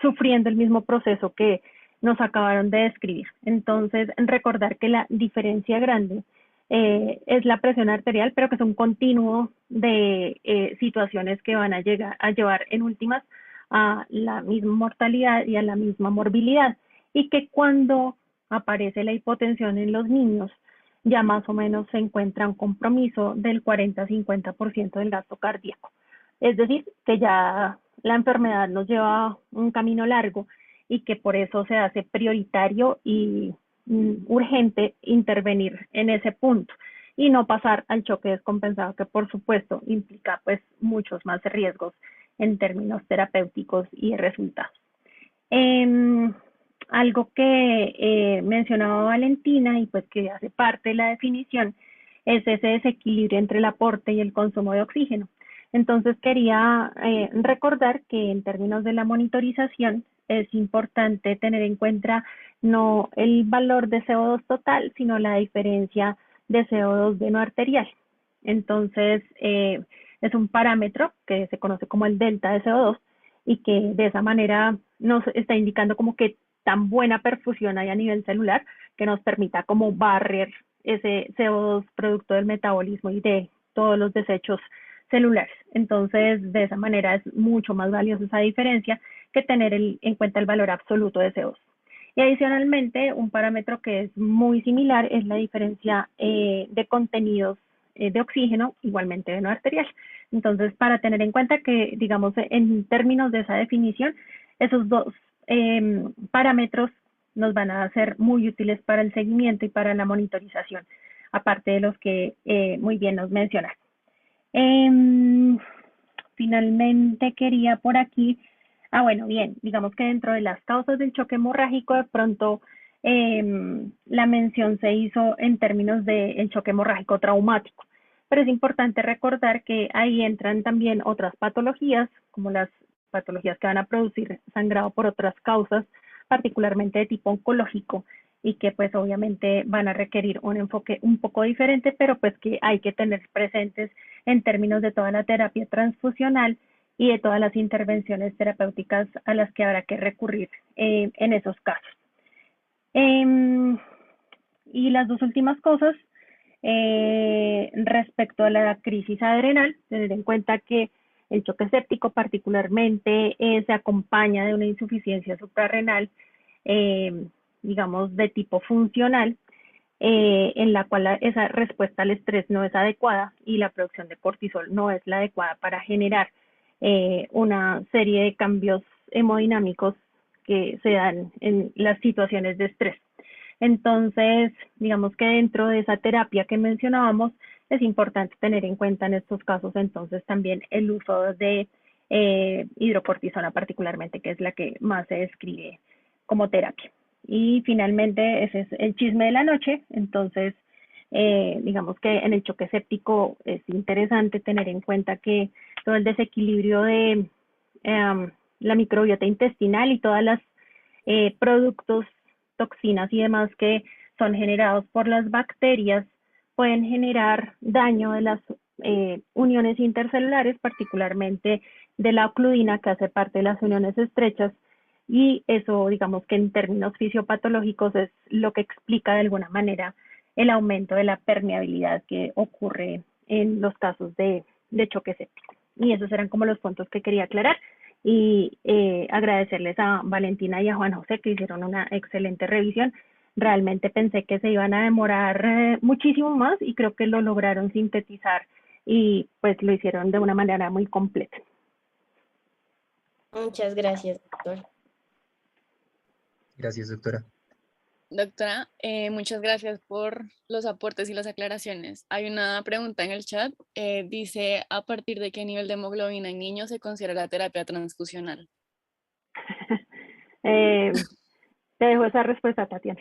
sufriendo el mismo proceso que nos acabaron de describir. Entonces, recordar que la diferencia grande es la presión arterial, pero que es un continuo de situaciones que van a llevar en últimas a la misma mortalidad y a la misma morbilidad, y que cuando aparece la hipotensión en los niños, ya más o menos se encuentra un compromiso del 40-50% del gasto cardíaco. Es decir, que ya la enfermedad nos lleva un camino largo y que por eso se hace prioritario y urgente intervenir en ese punto y no pasar al choque descompensado, que por supuesto implica pues muchos más riesgos en términos terapéuticos y resultados. Algo que mencionaba Valentina y pues que hace parte de la definición es ese desequilibrio entre el aporte y el consumo de oxígeno. Entonces quería recordar que en términos de la monitorización es importante tener en cuenta no el valor de CO2 total, sino la diferencia de CO2 veno arterial. Entonces es un parámetro que se conoce como el delta de CO2 y que de esa manera nos está indicando como que tan buena perfusión hay a nivel celular que nos permita como barrer ese CO2 producto del metabolismo y de todos los desechos celulares. Entonces, de esa manera es mucho más valiosa esa diferencia que tener en cuenta el valor absoluto de CO2. Y adicionalmente, un parámetro que es muy similar es la diferencia de contenidos de oxígeno, igualmente veno arterial. Entonces, para tener en cuenta que, digamos, en términos de esa definición, esos dos parámetros nos van a ser muy útiles para el seguimiento y para la monitorización, aparte de los que muy bien nos mencionan. Finalmente quería por aquí, bueno, bien, digamos que dentro de las causas del choque hemorrágico, de pronto la mención se hizo en términos del choque hemorrágico traumático, pero es importante recordar que ahí entran también otras patologías, como las patologías que van a producir sangrado por otras causas, particularmente de tipo oncológico, y que pues obviamente van a requerir un enfoque un poco diferente, pero pues que hay que tener presentes en términos de toda la terapia transfusional y de todas las intervenciones terapéuticas a las que habrá que recurrir en esos casos. Y las dos últimas cosas, respecto a la crisis adrenal, tener en cuenta que el choque séptico particularmente se acompaña de una insuficiencia suprarrenal, digamos, de tipo funcional, en la cual esa respuesta al estrés no es adecuada y la producción de cortisol no es la adecuada para generar una serie de cambios hemodinámicos que se dan en las situaciones de estrés. Entonces, digamos que dentro de esa terapia que mencionábamos, es importante tener en cuenta en estos casos entonces también el uso de hidrocortisona particularmente, que es la que más se describe como terapia. Y finalmente ese es el chisme de la noche. Entonces, digamos que en el choque séptico es interesante tener en cuenta que todo el desequilibrio de la microbiota intestinal y todas las productos, toxinas y demás que son generados por las bacterias pueden generar daño de las uniones intercelulares, particularmente de la ocludina, que hace parte de las uniones estrechas, y eso, digamos que en términos fisiopatológicos, es lo que explica de alguna manera el aumento de la permeabilidad que ocurre en los casos de choque séptico. Y esos eran como los puntos que quería aclarar, y agradecerles a Valentina y a Juan José que hicieron una excelente revisión Realmente pensé que se iban a demorar muchísimo más y creo que lo lograron sintetizar y pues lo hicieron de una manera muy completa. Muchas gracias, doctor. Gracias, doctora. Doctora, muchas gracias por los aportes y las aclaraciones. Hay una pregunta en el chat. Dice, ¿a partir de qué nivel de hemoglobina en niños se considera la terapia transfusional? Te dejo esa respuesta, Tatiana.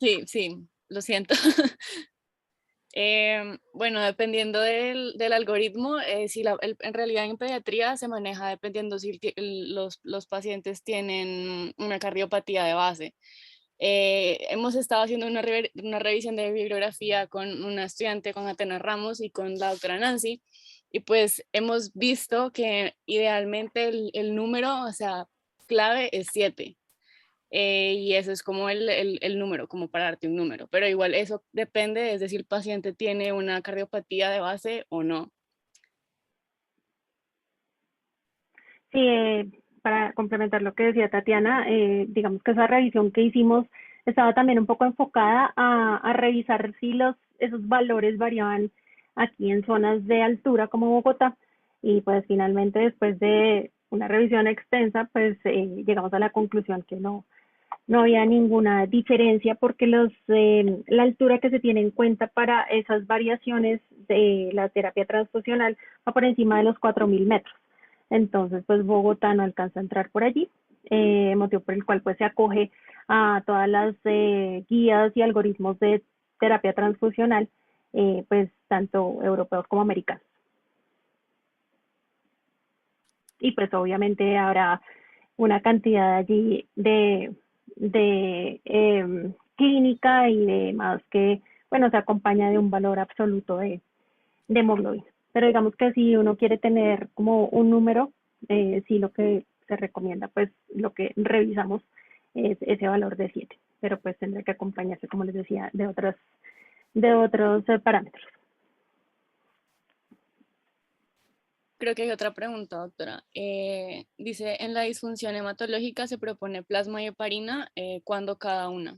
Sí, sí, lo siento. Bueno, dependiendo del algoritmo, si en realidad en pediatría se maneja dependiendo si los pacientes tienen una cardiopatía de base. Hemos estado haciendo una revisión de bibliografía con una estudiante, con Atenas Ramos y con la doctora Nancy, y pues hemos visto que idealmente el número, o sea, clave es 7. Y eso es como el número, como para darte un número. Pero igual eso depende, es decir, el paciente tiene una cardiopatía de base o no. Sí, para complementar lo que decía Tatiana, digamos que esa revisión que hicimos estaba también un poco enfocada a revisar si esos valores variaban aquí en zonas de altura como Bogotá y pues finalmente después de una revisión extensa pues llegamos a la conclusión que no había ninguna diferencia porque la altura que se tiene en cuenta para esas variaciones de la terapia transfusional va por encima de los 4.000 metros. Entonces, pues Bogotá no alcanza a entrar por allí, motivo por el cual pues se acoge a todas las guías y algoritmos de terapia transfusional, pues tanto europeos como americanos. Y pues obviamente habrá una cantidad allí de clínica y de más que, bueno, se acompaña de un valor absoluto de hemoglobina. Pero digamos que si uno quiere tener como un número, sí lo que se recomienda, pues lo que revisamos es ese valor de 7, pero pues tendrá que acompañarse, como les decía, de otros parámetros. Creo que hay otra pregunta, doctora. Dice, en la disfunción hematológica se propone plasma y heparina, ¿cuándo cada una?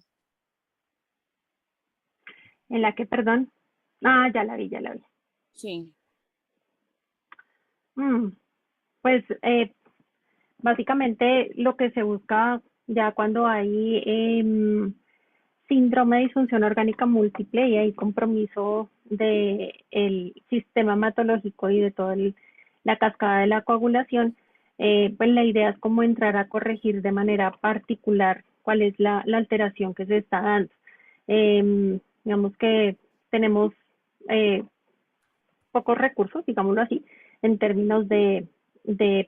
En la que, perdón, ya la vi, ya la vi. Sí. Pues básicamente lo que se busca ya cuando hay síndrome de disfunción orgánica múltiple y hay compromiso del sistema hematológico y de toda la cascada de la coagulación, pues la idea es como entrar a corregir de manera particular cuál es la alteración que se está dando. Digamos que tenemos pocos recursos, digámoslo así, en términos de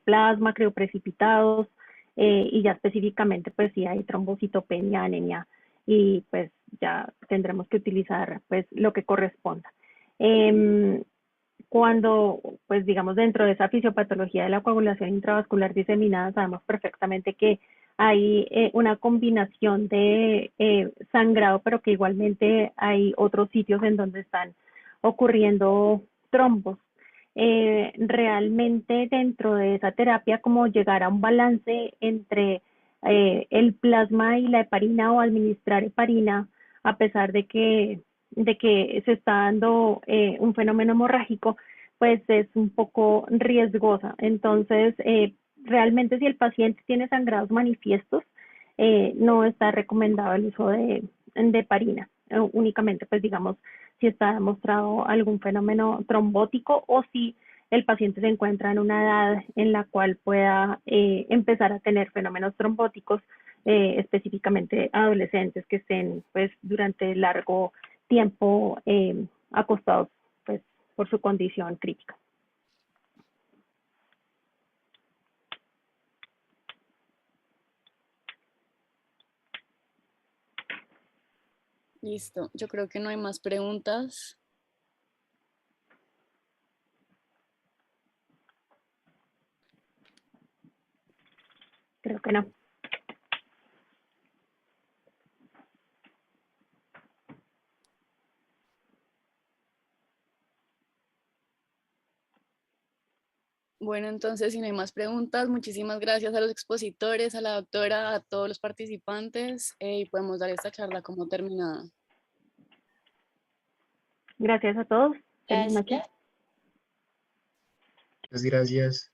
plasma, crioprecipitados, y ya específicamente, pues si hay trombocitopenia, anemia, y pues ya tendremos que utilizar pues lo que corresponda. Cuando, pues digamos, dentro de esa fisiopatología de la coagulación intravascular diseminada, sabemos perfectamente que hay una combinación de sangrado, pero que igualmente hay otros sitios en donde están ocurriendo trombos. Realmente dentro de esa terapia, como llegar a un balance entre el plasma y la heparina o administrar heparina, a pesar de que se está dando un fenómeno hemorrágico, pues es un poco riesgosa. Entonces, realmente si el paciente tiene sangrados manifiestos, no está recomendado el uso de heparina. Únicamente, pues digamos, si está demostrado algún fenómeno trombótico o si el paciente se encuentra en una edad en la cual pueda empezar a tener fenómenos trombóticos, específicamente adolescentes que estén pues durante largo tiempo acostados pues por su condición crítica. Listo. Yo creo que no hay más preguntas. Creo que no. Bueno, entonces, si no hay más preguntas, muchísimas gracias a los expositores, a la doctora, a todos los participantes, y podemos dar esta charla como terminada. Gracias a todos. Feliz noche. Gracias. Muchas gracias.